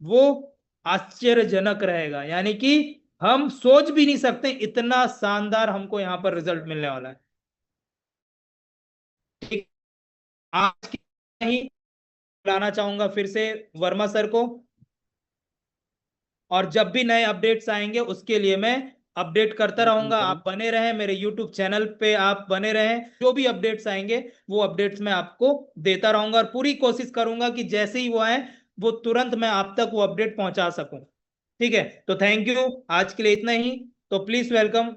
वो आश्चर्यजनक रहेगा, यानी कि हम सोच भी नहीं सकते इतना शानदार हमको यहां पर रिजल्ट मिलने वाला है। ठीक, आज की ही बुलाना चाहूंगा फिर से वर्मा सर को, और जब भी नए अपडेट्स आएंगे उसके लिए मैं अपडेट करता रहूंगा। आप बने रहें मेरे यूट्यूब चैनल पे, आप बने रहें, जो भी अपडेट्स आएंगे वो अपडेट्स मैं आपको देता रहूंगा, और पूरी कोशिश करूंगा कि जैसे ही वो आए वो तुरंत मैं आप तक वो अपडेट पहुंचा सकूं। ठीक है, तो थैंक यू, आज के लिए इतना ही। तो प्लीज वेलकम